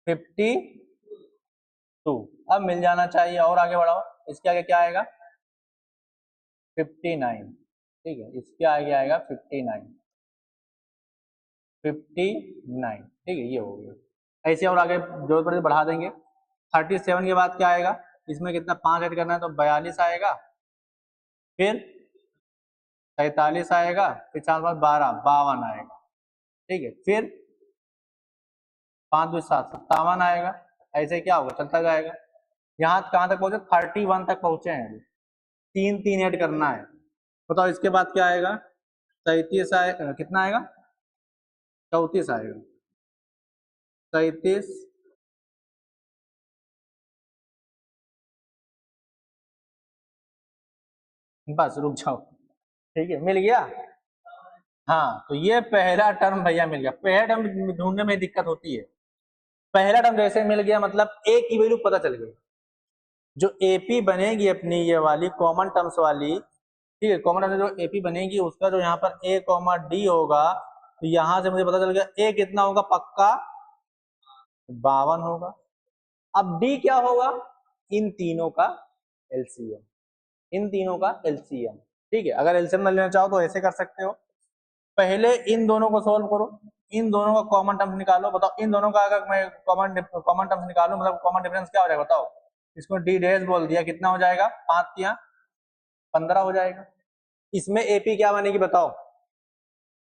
52, अब मिल जाना चाहिए, और आगे बढ़ाओ, इसके आगे क्या आएगा 59। ठीक है, इसके आगे आएगा 59, ठीक है, ये हो गया। ऐसे और आगे जरूरत पड़े बढ़ा देंगे। 37 के बाद क्या आएगा, इसमें कितना 5 ऐड करना है तो 42 आएगा, फिर 43 आएगा, फिर 4 बाद 12, 52 आएगा। ठीक है, फिर 5 2 7, 57 आएगा, ऐसे क्या होगा चलता जाएगा। यहाँ कहाँ तक पहुंचे, 31 तक पहुंचे हैं, 3 3 ऐड करना है, बताओ इसके बाद क्या आएगा, 37 आएगा, कितना आएगा 34 आएगा, 37, बस रुक जाओ। ठीक है, मिल गया। हाँ, तो ये पहला टर्म भैया मिल गया, पहला टर्म ढूंढने में दिक्कत होती है, पहला टर्म जैसे मिल गया मतलब ए की वैल्यू पता चल गई, जो एपी बनेगी अपनी ये वाली कॉमन टर्म्स वाली, ठीक है, कॉमन टर्म्स जो एपी बनेगी उसका जो यहाँ पर ए कॉमा डी होगा, तो यहाँ से मुझे पता चल गया ए कितना होगा पक्का 52 होगा, अब डी क्या होगा, इन तीनों का एलसीएम, इन तीनों का एलसीएम। ठीक है, अगर एलसीएम लेना चाहो तो ऐसे कर सकते हो, पहले इन दोनों को सोल्व करो, इन दोनों का कॉमन टर्म्स निकालो, बताओ इन दोनों का अगर मैं कॉमन टर्म्स निकालूं मतलब कॉमन डिफरेंस क्या हो जाएगा बताओ। इसको डी डैश बोल दिया, कितना हो जाएगा, 5 या 15 हो जाएगा। इसमें एपी क्या बनेगी बताओ।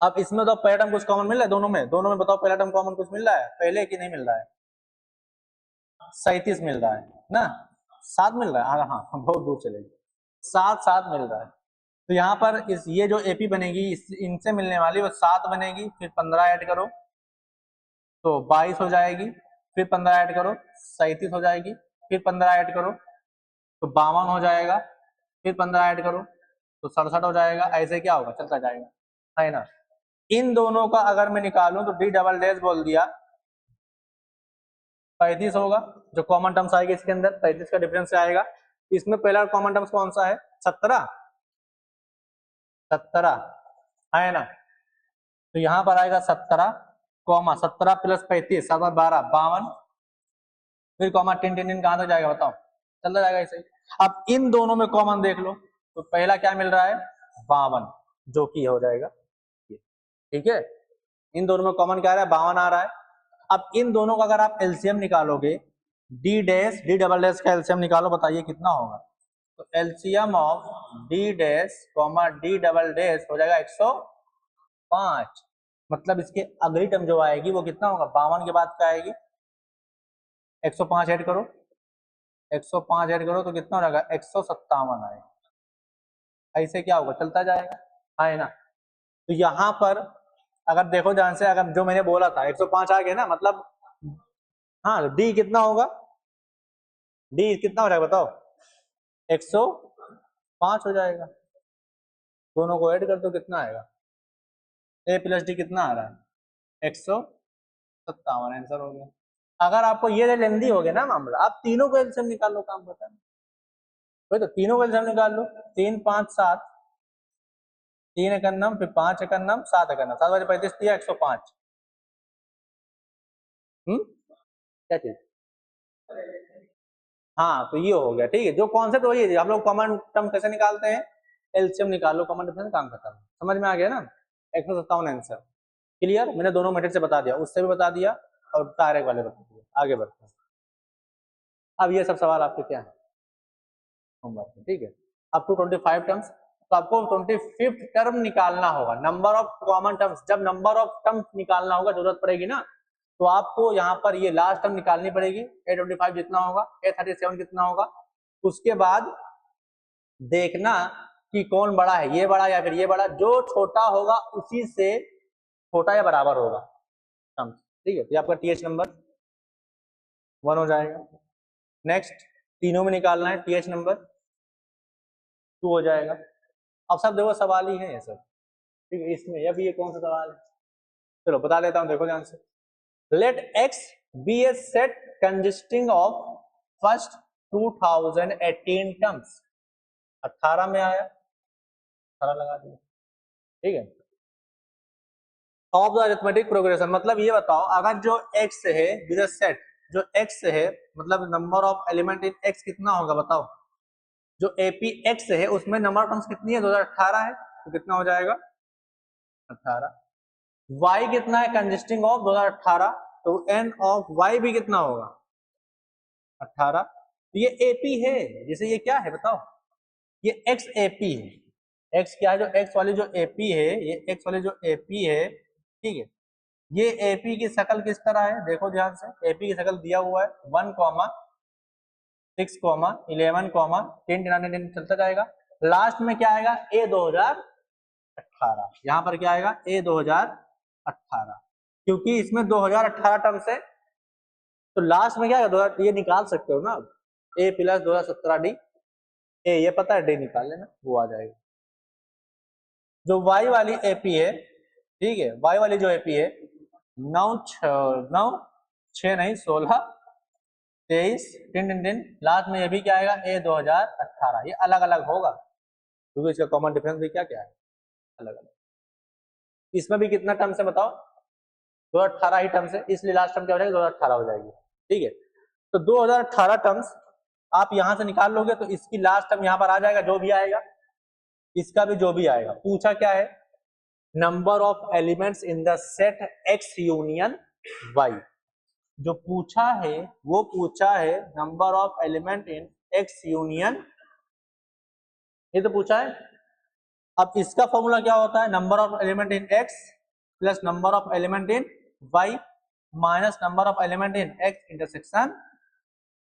अब इसमें तो पहला टर्म कुछ कॉमन मिल रहा है दोनों में बताओ, पहला टर्म कॉमन कुछ मिल रहा है पहले कि नहीं मिल रहा है, 37 मिल रहा है ना, 7 मिल रहा है, हाँ बहुत दूर चलेगी, 7 मिल रहा है। तो यहाँ पर इस ये जो एपी बनेगी इनसे मिलने वाली वो 7 बनेगी, फिर 15 ऐड करो तो 22 हो जाएगी, फिर 15 ऐड करो 37 हो जाएगी, फिर 15 ऐड करो तो 52 हो जाएगा, फिर 15 ऐड करो तो 67 हो जाएगा, ऐसे क्या होगा चलता जाएगा, है ना। इन दोनों का अगर मैं निकालूं तो डी डबल डैश बोल दिया 35 होगा, जो कॉमन टर्म्स आएगी इसके अंदर 35 का डिफरेंस आएगा। इसमें पहला कॉमन टर्म्स कौन सा है, 17 है ना, तो यहां पर आएगा 17 कॉमा 17 प्लस 35 7 12 52, फिर कॉमा टिन टिन टिन कहां तक जाएगा बताओ, चलता जाएगा ऐसे ही। अब इन दोनों में कॉमन देख लो, तो पहला क्या मिल रहा है 52, जो कि हो जाएगा, ठीक है, इन दोनों में कॉमन क्या आ रहा है 52 आ रहा है। अब इन दोनों का अगर आप एलसीएम निकालोगे, D dash D double dash का एलसीएम निकालो, बताइए कितना होगा, तो LCM of D dash comma D double dash हो जाएगा 105, मतलब इसके अगली टर्म जो आएगी वो कितना होगा, 52 के बाद क्या आएगी 105 ऐड करो, 105 ऐड करो तो कितना हो जाएगा 157 आएगा, ऐसे क्या होगा चलता जाएगा, है ना। तो यहाँ पर अगर देखो ध्यान से, अगर जो मैंने बोला था 105 आ गया ना, मतलब हाँ डी कितना होगा, डी कितना हो जाएगा बताओ 105 हो जाएगा, दोनों को ऐड कर दो कितना आएगा, ए प्लस डी कितना आ रहा है 157, आंसर हो गया। अगर आपको ये लेंदी हो गया ना मामला, आप तीनों को एलसीएम निकाल लो, काम बता वही तो, तीनों को एलसीएम निकाल लो, 3 5 7, 3 एकन्नम फिर 5 एकन्नम 7 एकन्नम 7 बजे 35 दिया 105, क्या चीज, हाँ तो ये हो गया, ठीक है, जो कॉन्सेप्ट वही है, हम लोग कॉमन टर्म कैसे निकालते हैं, एलसीएम निकाल लो, कॉमन डिफरेंस काम खत्म, समझ में आ गया ना, 157 आंसर, क्लियर, मैंने दोनों मेथड से बता दिया, उससे भी बता दिया और डायरेक्ट वाले बता दिया, आगे बढ़ते हैं। अब ये सब सवाल आपके क्या है होमवर्क में, ठीक है, अप टू 25 टर्म्स, तो आपको 25th टर्म निकालना होगा, नंबर ऑफ कॉमन टर्म्स, जब नंबर ऑफ टर्म्स निकालना होगा जरूरत पड़ेगी ना, तो आपको यहाँ पर ये लास्ट टर्म निकालनी पड़ेगी, A25 जितना होगा, A37 कितना होगा, उसके बाद देखना कि कौन बड़ा है, ये बड़ा या फिर ये बड़ा, जो छोटा होगा उसी से छोटा या बराबर होगा टर्म्स, ठीक है, तो आपका TH नंबर 1 हो जाएगा। नेक्स्ट तीनों में निकालना है, TH नंबर 2 हो जाएगा। अब सब देखो सवाल ही है ये सब, ठीक है, इसमें अब ये कौन सा सवाल है, चलो बता देता हूं, देखो ध्यान से, late x be a set consisting of first 2018 terms, 18 में आया 18 लगा दिया, ठीक है, ऑफ द अरिथमेटिक प्रोग्रेशन, मतलब ये बताओ अगर जो x है विद अ सेट, जो x है मतलब number of element in x कितना होगा बताओ, जो AP x है उसमें नंबर ऑफ टर्म्स कितनी है 2018 है, तो कितना हो जाएगा 18, y कितना है कंसिस्टिंग ऑफ 2018, तो n ऑफ y भी कितना होगा 18, तो ये AP है, जैसे ये क्या है बताओ, ये x AP है, x क्या है, जो x वाली जो AP है, ये x वाली जो AP है, ठीक है, ये AP की शक्ल किस तरह है, देखो ध्यान से, AP की शक्ल दिया हुआ है 1 6 11 10 10 चलता जाएगा, लास्ट में क्या आएगा A 2018, यहाँ पर क्या आएगा A 2018, क्योंकि इसमें 2018 टर्म से, तो लास्ट में क्या आएगा ये निकाल सकते हो ना, A प्लस 2017 डी, ए ये पता है डी निकाल लेना वो आ जाएगा। जो y वाली AP है, ठीक है, y वाली जो AP है 9 6 नहीं 16 23 10 लास्ट में ये भी क्या आएगा A 2018, ये अलग अलग होगा क्योंकि इसका कॉमन डिफरेंस भी क्या क्या है अलग अलग, इसमें भी कितना टर्म से बताओ 2018 ही टर्म से, इसलिए लास्ट टर्म क्या हो जाएगी 2018 हो जाएगी, ठीक है। तो 2018 टर्म्स आप यहां से निकाल लोगे तो इसकी लास्ट टर्म यहां पर आ जाएगा, जो भी आएगा इसका भी जो भी आएगा। पूछा क्या है, number of elements in the set X union Y. जो पूछा है वो पूछा है number of element in X union, ये तो पूछा है। अब इसका फॉर्मूला क्या होता है, number of element in X plus number of element in Y minus number of element in X intersection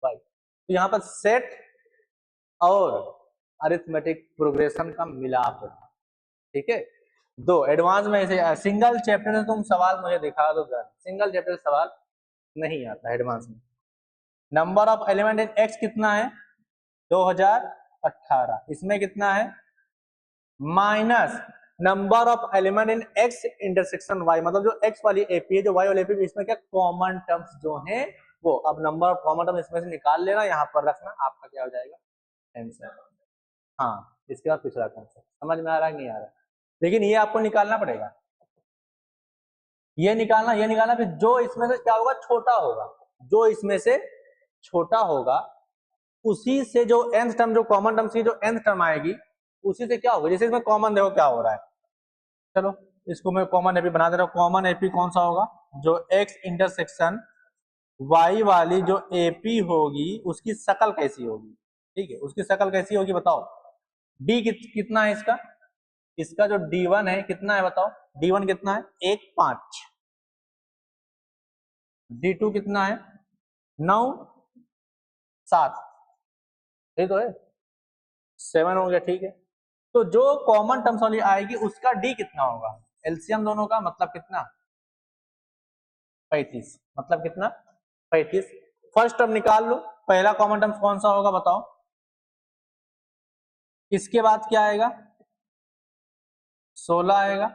Y. तो यहाँ पर सेट और अरिथमेटिक प्रोग्रेशन का मिलाप है, ठीक है। दो एडवांस में ऐसे सिंगल चैप्टर से तुम सवाल मुझे दिखा दो, सिंगल चैप्टर सवाल नहीं आता एडवांस में। Number of element in X कितना है 2018, इसमें कितना है minus number of element in X intersection Y, मतलब जो एक्स वाली एपी है जो वाई वाली एपी, इसमें क्या कॉमन टर्म्स जो है वो। अब नंबर ऑफ कॉमन टर्म इसमें से निकाल लेना, यहाँ पर रखना, आपका क्या हो जाएगा आंसर। हाँ, इसके बाद पिछला कॉन्सेप्ट समझ में आ रहा है नहीं आ रहा है, लेकिन ये आपको निकालना पड़ेगा, ये निकालना फिर जो इसमें से क्या होगा छोटा होगा, जो इसमें से छोटा होगा उसी से जो nth टर्म, जो कॉमन टर्म की जो nth टर्म आएगी उसी से क्या होगा। जैसे इसमें कॉमन देखो क्या हो रहा है, चलो इसको मैं कॉमन एपी बना दे रहा हूँ। कॉमन एपी कौन सा होगा, जो x इंटरसेक्शन y वाली जो एपी होगी उसकी शकल कैसी होगी, ठीक है, उसकी शकल कैसी होगी बताओ। d कितना है इसका, इसका जो d1 है कितना है बताओ, d1 कितना है 1 5, d2 कितना है 9 7, ये तो है 7 हो गया, ठीक है। तो जो कॉमन टर्म्स वाली आएगी उसका डी कितना होगा, एलसीएम दोनों का मतलब कितना 35, मतलब कितना 35। फर्स्ट टर्म निकाल लो, पहला कॉमन टर्म कौन सा होगा बताओ। इसके बाद क्या आएगा 16 आएगा,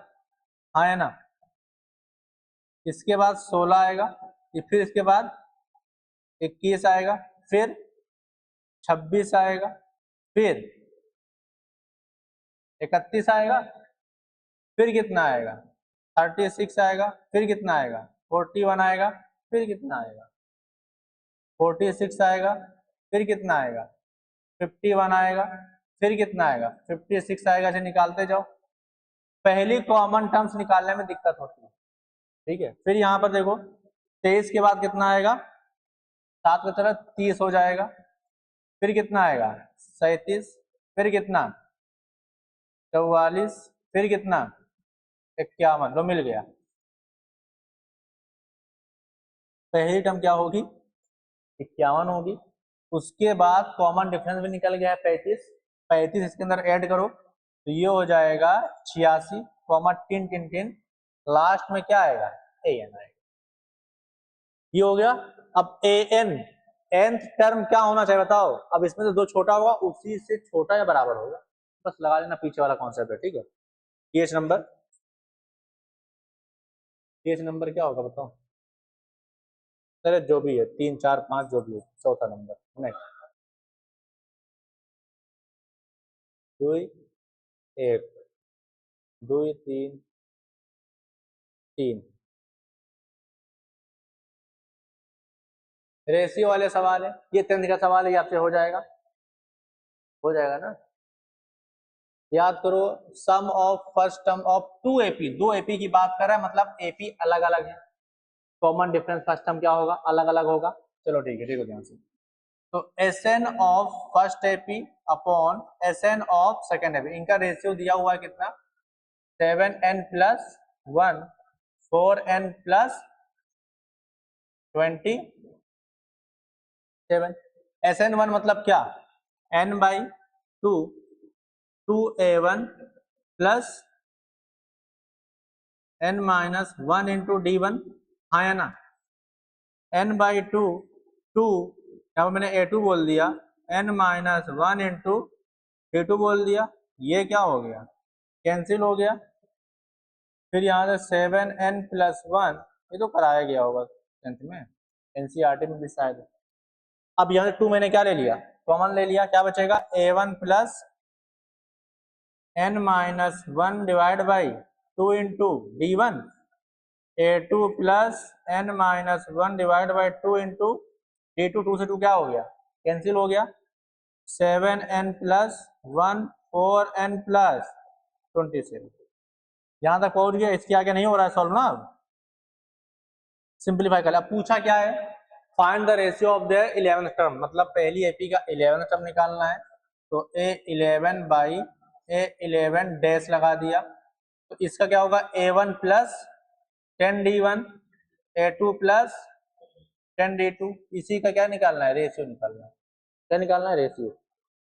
हाँ है ना, इसके बाद 16 आएगा, फिर इसके बाद 21 आएगा, फिर 26 आएगा, फिर 31 आएगा, फिर कितना आएगा 36 आएगा, फिर कितना आएगा 41 आएगा, फिर कितना आएगा 46 आएगा, फिर कितना आएगा 51 आएगा, फिर कितना आएगा 56 आएगा। ऐसे निकालते जाओ, पहली कॉमन टर्म्स निकालने में दिक्कत होती है, ठीक है। फिर यहाँ पर देखो 23 के बाद कितना आएगा 7 की तरह 30 हो जाएगा, फिर कितना आएगा 37, फिर कितना 44, फिर कितना 51, लो मिल गया। पहली टर्म क्या होगी 51 होगी, उसके बाद कॉमन डिफरेंस भी निकल गया है 35, 35 इसके अंदर ऐड करो तो ये हो जाएगा 86, comma tin tin tin, last में क्या आएगा an आएगा, ये हो गया। अब an nth टर्म क्या होना चाहिए बताओ, अब इसमें से दो छोटा होगा उसी से छोटा या बराबर होगा, बस लगा लेना पीछे वाला कॉन्सेप्ट है, ठीक है। ph नंबर क्या होगा बताओ, चले जो भी है 3 4 5 जो भी है, चौथा नंबर नेक्स्ट 2 1 2 3 3। रेशियो वाले सवाल है, ये 10th का सवाल है, ये आपसे हो जाएगा ना। याद करो sum of first term of 2 AP, 2 AP की बात कर रहा है मतलब एपी अलग अलग है, कॉमन डिफरेंस फर्स्ट टर्म क्या होगा अलग अलग होगा। चलो ठीक है, देखो ध्यान से, तो Sn of first AP upon Sn of second AP, इनका रेशियो दिया हुआ है कितना 7n + 1 4n + 27। Sn1 मतलब क्या n/2 2a1 + n-1 × d1, हाँ है ना, n/2 2, यहाँ पर मैंने a2 बोल दिया, n-1 × d2 बोल दिया, ये क्या हो गया कैंसिल हो गया। फिर यहाँ से 7n + 1, ये तो कराया गया होगा 10th में एनसीईआरटी में भी शायद। अब यहाँ से 2 मैंने क्या ले लिया कॉमन ले लिया, क्या बचेगा a1 + n-1 / 2 × d1, a2 + n-1 / 2 × 2 से 2 क्या हो गया, कैंसिल हो गया, 7n प्लस 1 4n प्लस 27। यहां तक पहुंच गया, इसके आगे नहीं हो रहा है सॉल्व ना। अब सिंप्लीफाई कर, अब पूछा क्या है, find the ratio of the 11th term, मतलब पहली एपी का 11th टर्म निकालना है। तो a11 बाई a11 डैश लगा दिया, तो इसका क्या होगा, a1 plus 10d1 a2 plus 10d2। इसी का क्या निकालना है, रेशियो निकालना है। क्या निकालना है, रेशियो।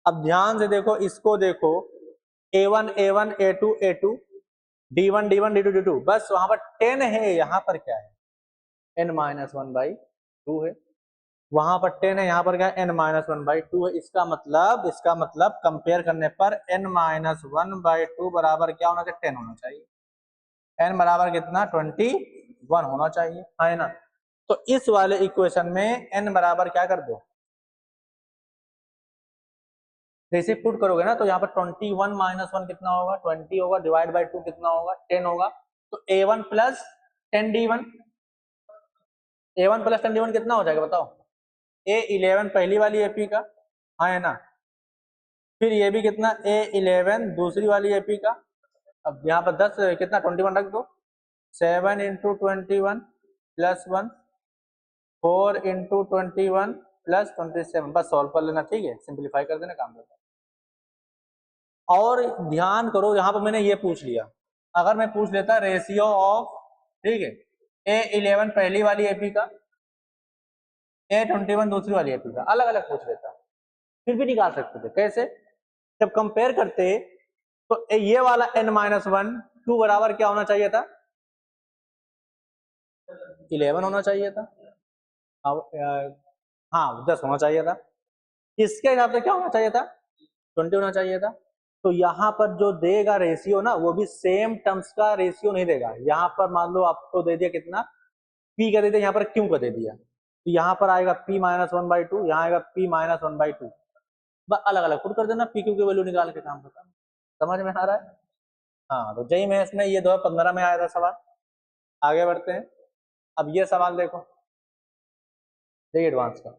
अब ध्यान से देखो, इसको देखो, a1 a1 a2 a2 d1 d1 d2 d2, बस वहां पर 10 है, यहाँ पर क्या है, n-1/2 है। वहां पर 10 है, यहाँ पर क्या है, n-1/2 है। इसका मतलब कंपेयर करने पर n-1/2 बराबर क्या होना चाहिए, 10 होना चाहिए। n बराबर कितना, 21 होना चाहिए, है ना। तो इस वाले इक्वेशन में n बराबर क्या कर दो, जैसे पुट करोगे ना, तो यहाँ पर 21 - 1 कितना होगा, 20 होगा, डिवाइड बाई 2 कितना होगा, 10 होगा। तो a1 plus 10d1, a1 plus 10d1 कितना हो जाएगा बताओ, a11 पहली वाली एपी का, हाँ है ना, फिर ये भी कितना, a11 दूसरी वाली एपी का। अब यहाँ पर 10 कितना, 21 रख दो, 7 इंटू 21 प्लस 1, 4 इंटू 21 प्लस 27, बस सॉल्व कर लेना, ठीक है, सिंप्लीफाई कर देना, काम करता है। और ध्यान करो, यहाँ पर मैंने ये पूछ लिया, अगर मैं पूछ लेता रेशियो ऑफ, ठीक है, a11 पहली वाली एपी का, a21 दूसरी वाली एपी का, अलग अलग पूछ लेता, फिर भी निकाल सकते थे। कैसे, जब कंपेयर करते तो ये वाला n-1 2 बराबर क्या होना चाहिए था, 11 होना चाहिए था। अब हाँ 10 होना चाहिए था। इसके हिसाब से क्या होना चाहिए था, 20 होना चाहिए था। तो यहाँ पर जो देगा रेशियो ना, वो भी सेम टर्म्स का रेशियो नहीं देगा। यहाँ पर मान लो आपको दे दिया कितना, p का दे दिया, यहाँ पर q का दे दिया, तो यहाँ पर आएगा p-1/2, यहाँ आएगा p-1/2, बस अलग अलग पुट कर देना, p q की वैल्यू निकाल के काम खत्म। समझ में आ रहा है। हाँ, तो जेईई मेंस में ये 2015 में आया था सवाल। आगे बढ़ते हैं, अब ये सवाल देखो, ये एडवांस का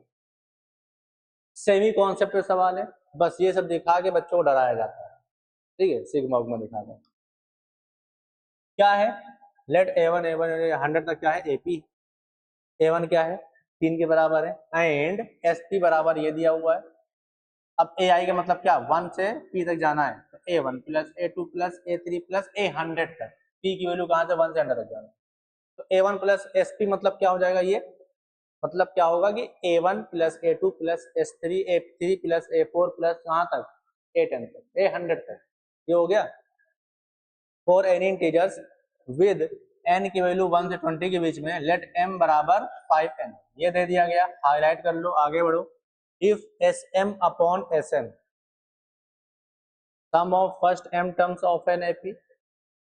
सेमी कॉन्सेप्ट सवाल है, बस ये सब दिखा के बच्चों को डराया जाता है, ठीक है, सिग्मा उग्मा दिखा दो। क्या है, लेट a1 100 तक क्या है, एपी, a1 क्या है, 3 के बराबर है, एंड sp बराबर ये दिया हुआ है। अब ai का मतलब क्या, 1 से p तक जाना है, तो a1 plus a2 plus a3 plus a100 तक, p की वैल्यू कहां से 1 से 100 तक जाना है। तो a1 प्लस sp मतलब क्या हो जाएगा, ये मतलब क्या होगा कि a1 plus a2 plus s3 a3 plus a4 plus कहां तक, a10 तक, a100 तक, ये हो गया। For any integers with n की वैल्यू 1 से 20 के बीच में, लेट m बराबर 5n, ये दे दिया गया, हाईलाइट कर लो, आगे बढ़ो। If sm upon sn, sum of first m terms of an AP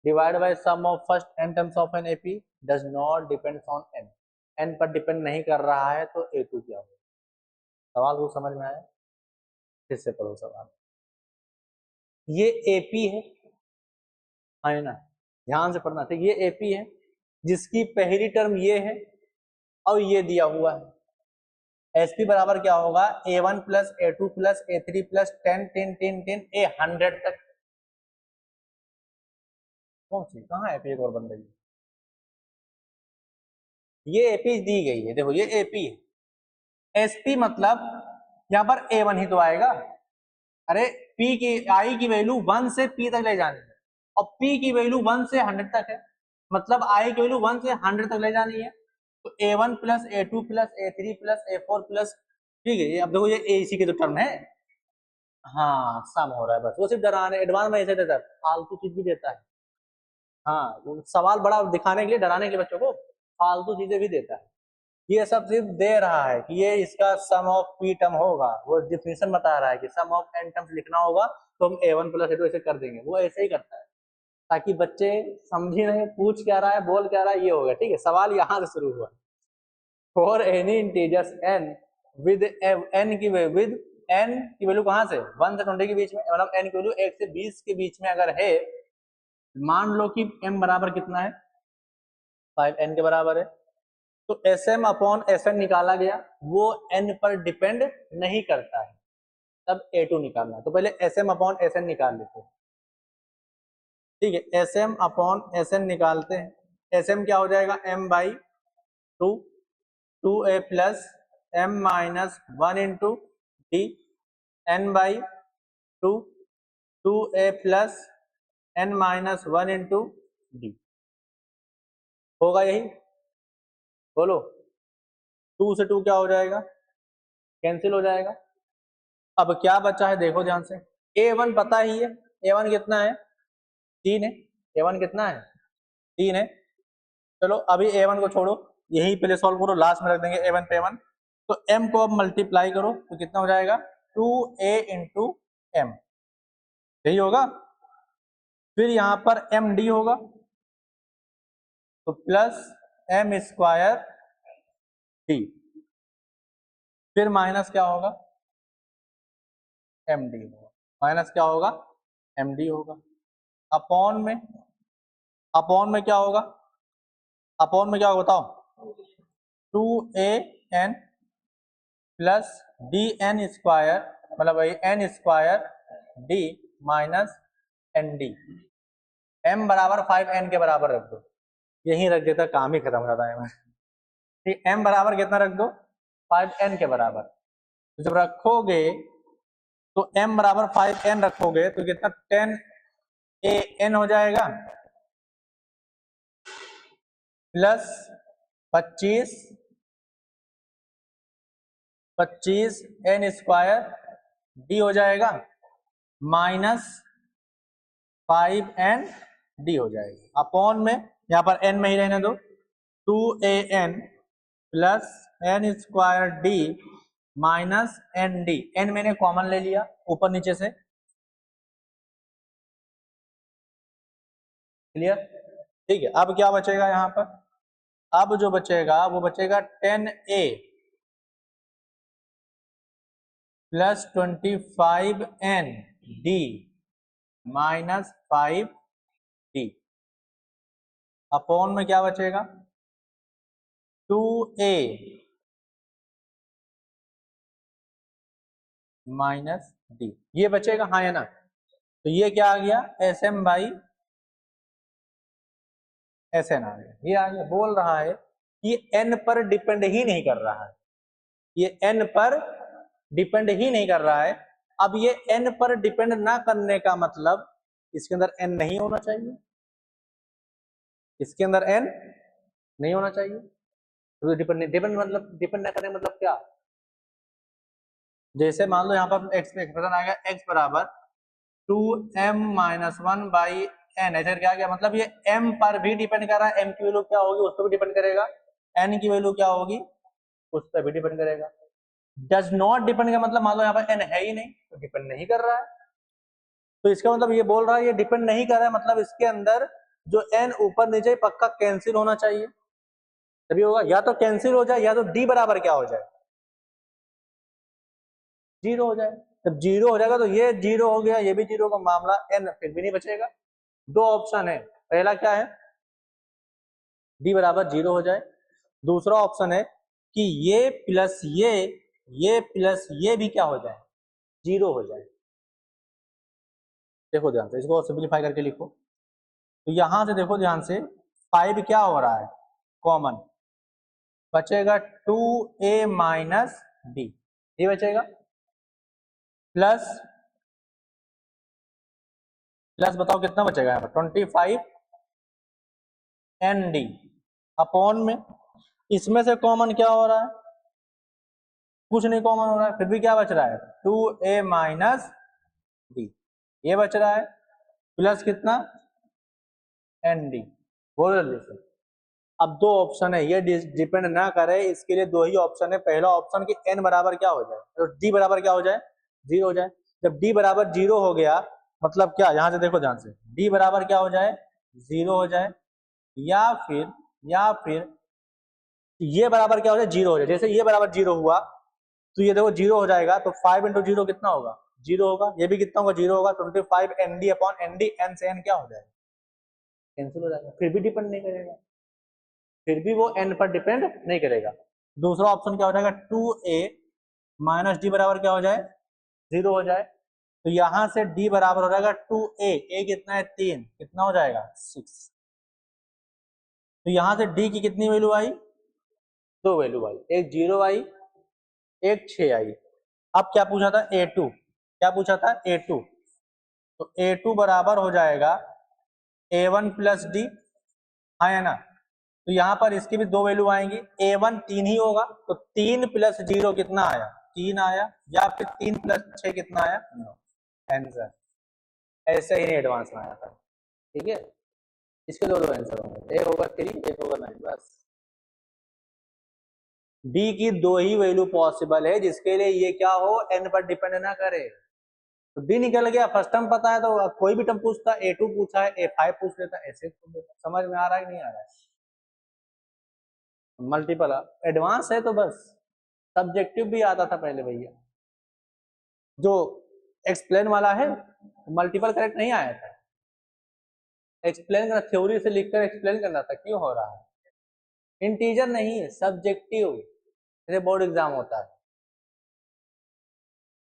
divide by sum of first n terms of an AP does not depends on n पर depend नहीं कर रहा है, तो a2 क्या होगा। सवाल को समझ में आया, फिर से पढ़ो सवाल। ये एपी है ना, ध्यान से पढ़ना, ठीक, ये एपी है जिसकी पहली टर्म ये है और ये दिया हुआ है। एसपी बराबर क्या होगा, a1 plus a2 plus a3 plus 10 10 10 10 a100 तक। कौन सी, कहाँ एपी एक और बन रही है, ये एपी दी गई है, देखो ये एपी है। एसपी मतलब यहाँ पर a1 ही तो आएगा, अरे p की i की वैल्यू 1 से p तक ले जानी है, और p की वैल्यू 1 से 100 तक है, मतलब i की वैल्यू 1 से 100 तक ले जानी है। तो a1 plus a2 plus a3 plus a4 plus, ठीक है, ये अब देखो, ये ac की तो टर्म है, हाँ सम हो रहा है, बस वो सिर्फ डराने, एडवांस में ऐसे देता है, फालतू चीज भी देता है। हाँ, वो सवाल बड़ा दिखाने के लिए, डराने के लिए बच्चों को फालतू चीजें भी देता है। ये सब सिर्फ दे रहा है कि ये इसका सम ऑफ पी टर्म होगा, वो डिफिनेशन बता रहा है कि सम ऑफ एन टर्म्स लिखना होगा तो हम a1 प्लस a2 ऐसे कर देंगे, वो ऐसे ही करता है ताकि बच्चे समझी नहीं पूछ क्या रहा है, बोल क्या रहा है, ये होगा, ठीक है। सवाल यहाँ से शुरू हुआ, for any integers n with n की विद n की वैल्यू कहां से 1 से 20 के बीच में, मतलब n की वैल्यू 1 से 20 के बीच में अगर है, मान लो कि m बराबर कितना है, 5n के बराबर है, तो S m upon S n निकाला गया, वो एन पर डिपेंड नहीं करता है, तब A2 निकालना। तो पहले S m upon S n निकाल लेते हैं। ठीक है, S m upon S n निकालते हैं। एस एम क्या हो जाएगा, m by two, 2a plus m minus 1 into d, n by two, 2a plus n minus 1 into d. होगा यही, बोलो। 2 से 2 क्या हो जाएगा, कैंसिल हो जाएगा। अब क्या बचा है देखो ध्यान से, A1 पता ही है, A1 कितना है, 3 है। A1 कितना है, 3 है। चलो अभी A1 को छोड़ो, यही पहले सॉल्व करो, लास्ट में रख देंगे A1 पे 1। तो M को अब मल्टीप्लाई करो तो कितना हो जाएगा, 2a इंटू एम, यही होगा। फिर यहाँ पर MD होगा, तो प्लस m स्क्वायर डी, फिर माइनस क्या होगा, MD होगा, माइनस क्या होगा, MD होगा। अपॉन में, अपॉन में क्या होगा, अपॉन में क्या होगा बताओ, 2an plus D N square, मतलब वही n square d minus n d. M बराबर 5n के बराबर रख दो, यही रख देता काम ही खत्म हो जाता है। ठीक, एम बराबर कितना रख दो, 5n के बराबर। तो जब रखोगे तो m बराबर 5n रखोगे तो कितना 10an हो जाएगा, प्लस 25 n स्क्वायर डी हो जाएगा, माइनस 5n डी हो जाएगा। अपॉन में यहाँ पर n में ही रहने दो, 2an plus n square d minus n d. N मैंने कॉमन ले लिया ऊपर नीचे से, क्लियर। ठीक है, अब क्या बचेगा यहाँ पर, अब जो बचेगा वो बचेगा 10a plus 25n D minus 5d। Upon में क्या बचेगा, 2a माइनस डी, ये बचेगा, हाँ है ना। तो ये क्या आ गया, S M by S N आ गया। ये आ गया, बोल रहा है कि एन पर डिपेंड ही नहीं कर रहा है, ये एन पर डिपेंड ही नहीं कर रहा है। अब ये एन पर डिपेंड ना करने का मतलब इसके अंदर एन नहीं होना चाहिए, इसके अंदर एन नहीं होना चाहिए। तो डिपेंड, डिपेंड मतलब डिपेंड ना करने मतलब क्या, जैसे मान लो यहाँ पर एक्स एक्सप्रेशन आ गया, एक्स बराबर 2m माइनस 1 बाई एन, ऐसे क्या गया, मतलब ये m पर भी डिपेंड कर रहा है, m की वैल्यू क्या होगी उस पर भी डिपेंड करेगा, n की वैल्यू क्या होगी उस पर भी डिपेंड करेगा। डज नॉट डिपेंड का मतलब मान लो यहाँ पर n है ही नहीं तो डिपेंड नहीं कर रहा है। तो इसका मतलब ये बोल रहा है ये डिपेंड नहीं कर रहा है, मतलब इसके अंदर जो n ऊपर नीचे पक्का कैंसिल होना चाहिए, तभी होगा। या तो कैंसिल हो जाए या तो d बराबर क्या हो जाए, 0 हो जाए। जब 0 हो जाएगा तो ये 0 हो गया, ये भी 0 का मामला, n फिर भी नहीं बचेगा। दो ऑप्शन है, पहला क्या है, d बराबर 0 हो जाए, दूसरा ऑप्शन है कि ये प्लस ये प्लस ये भी क्या हो जाए, 0 हो जाए। देखो ध्यान से, इसको सिंपलीफाई करके लिखो। तो यहां से देखो ध्यान से, 5 क्या हो रहा है, कॉमन बचेगा 2a माइनस डी, ये बचेगा, प्लस प्लस बताओ कितना बचेगा यहाँ पर, 25 एन डी। अपॉन में इसमें से कॉमन क्या हो रहा है, कुछ नहीं कॉमन हो रहा है, फिर भी क्या बच रहा है, 2a माइनस डी, ये बच रहा है, प्लस कितना एन डी। बोलो जल्दी से। अब दो ऑप्शन है, ये डिपेंड ना करे, इसके लिए दो ही ऑप्शन है। पहला ऑप्शन कि n बराबर क्या हो जाए, तो d बराबर क्या हो जाए, 0 हो जाए। जब d बराबर 0 हो गया मतलब क्या, यहां से देखो ध्यान से, d बराबर क्या हो जाए, 0 हो जाए, या फिर ये बराबर क्या हो जाए, 0 हो जाए। जैसे ये बराबर 0 हुआ तो ये देखो 0 हो जाएगा, तो 5 इंटू 0 कितना होगा, 0 होगा, ये भी कितना होगा, 0 होगा। 25 n d upon n d, n से एन क्या हो जाएगा, कैंसिल हो जाएगा, फिर भी डिपेंड नहीं करेगा। फिर भी वो n पर डिपेंड नहीं करेगा। दूसरा ऑप्शन क्या हो जाएगा, 2a माइनस डी बराबर क्या हो जाए, 0 हो जाए। तो यहां से d बराबर हो जाएगा 2a, a कितना है 3, कितना हो जाएगा 6। तो यहां से d की कितनी वैल्यू आई, 2 वैल्यू आई, एक 0 आई एक 6 आई। अब क्या पूछा था a2, क्या पूछा था a2, तो a2 बराबर हो जाएगा a1 प्लस डी, हाँ है ना। तो यहाँ पर इसकी भी 2 वैल्यू आएंगी, a1 3 ही होगा तो 3 प्लस 0 कितना आया, 3 आया, या फिर 3 प्लस 6 कितना आया, 9। आंसर ऐसे ही नहीं एडवांस में आया था, ठीक है। इसके दो आंसर होंगे, एक होगा 3 एक होगा 9 बस। डी की 2 ही वैल्यू पॉसिबल है जिसके लिए ये क्या हो, n पर डिपेंड ना करे। तो डी निकल गया, फर्स्ट टर्म पता है तो कोई भी टर्म पूछता, a2 पूछा है a5 पूछ लेता, ऐसे समझ में आ रहा है कि नहीं आ रहा है। मल्टीपल एडवांस है तो बस, सब्जेक्टिव भी आता था पहले भैया, जो एक्सप्लेन वाला है मल्टीपल करेक्ट नहीं आया था, एक्सप्लेन करना थ्योरी से लिखकर एक्सप्लेन करना था क्यों हो रहा है। इंटीजर नहीं है, सब्जेक्टिव, जैसे बोर्ड एग्जाम होता है।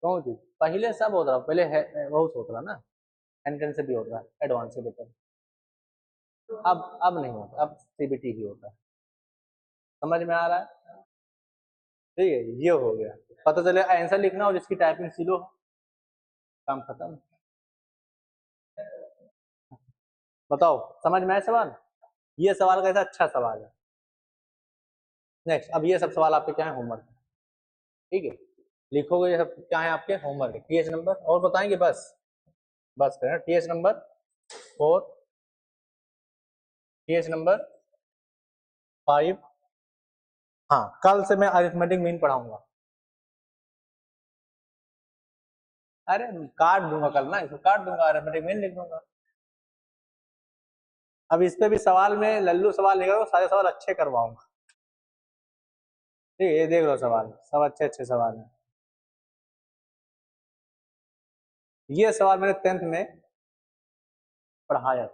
कौन सी पहले सब होता रहा, पहले बहुत होता रहा ना, एंट्रेंस से भी होता है एडवांस से पेपर। अब नहीं होता, अब सीबीटी ही होता है। समझ में आ रहा है, ठीक है। ये हो गया, पता चले आंसर लिखना हो जिसकी टाइपिंग स्लो हो, काम खत्म। बताओ समझ में आया सवाल, ये सवाल कैसा अच्छा सवाल है। नेक्स्ट, अब ये सब सवाल आपके क्या है, होमवर्क, ठीक है। लिखोगे ये सब क्या है आपके होमवर्क, टीएच नंबर और बताएंगे, बस करें टीएच नंबर 4, टीएच नंबर 5। हाँ कल से मैं अरिथमेटिक मीन पढ़ाऊंगा, अरे काट दूंगा कल ना, इसको काट दूंगा, अरिथमेटिक मीन लिख दूंगा। अब इस पे भी सवाल में लल्लू सवाल लिखा, सारे सवाल अच्छे करवाऊंगा, ठीक है। ये देख लो सवाल, सब अच्छे अच्छे सवाल हैं। ये सवाल मैंने 10th में पढ़ाया।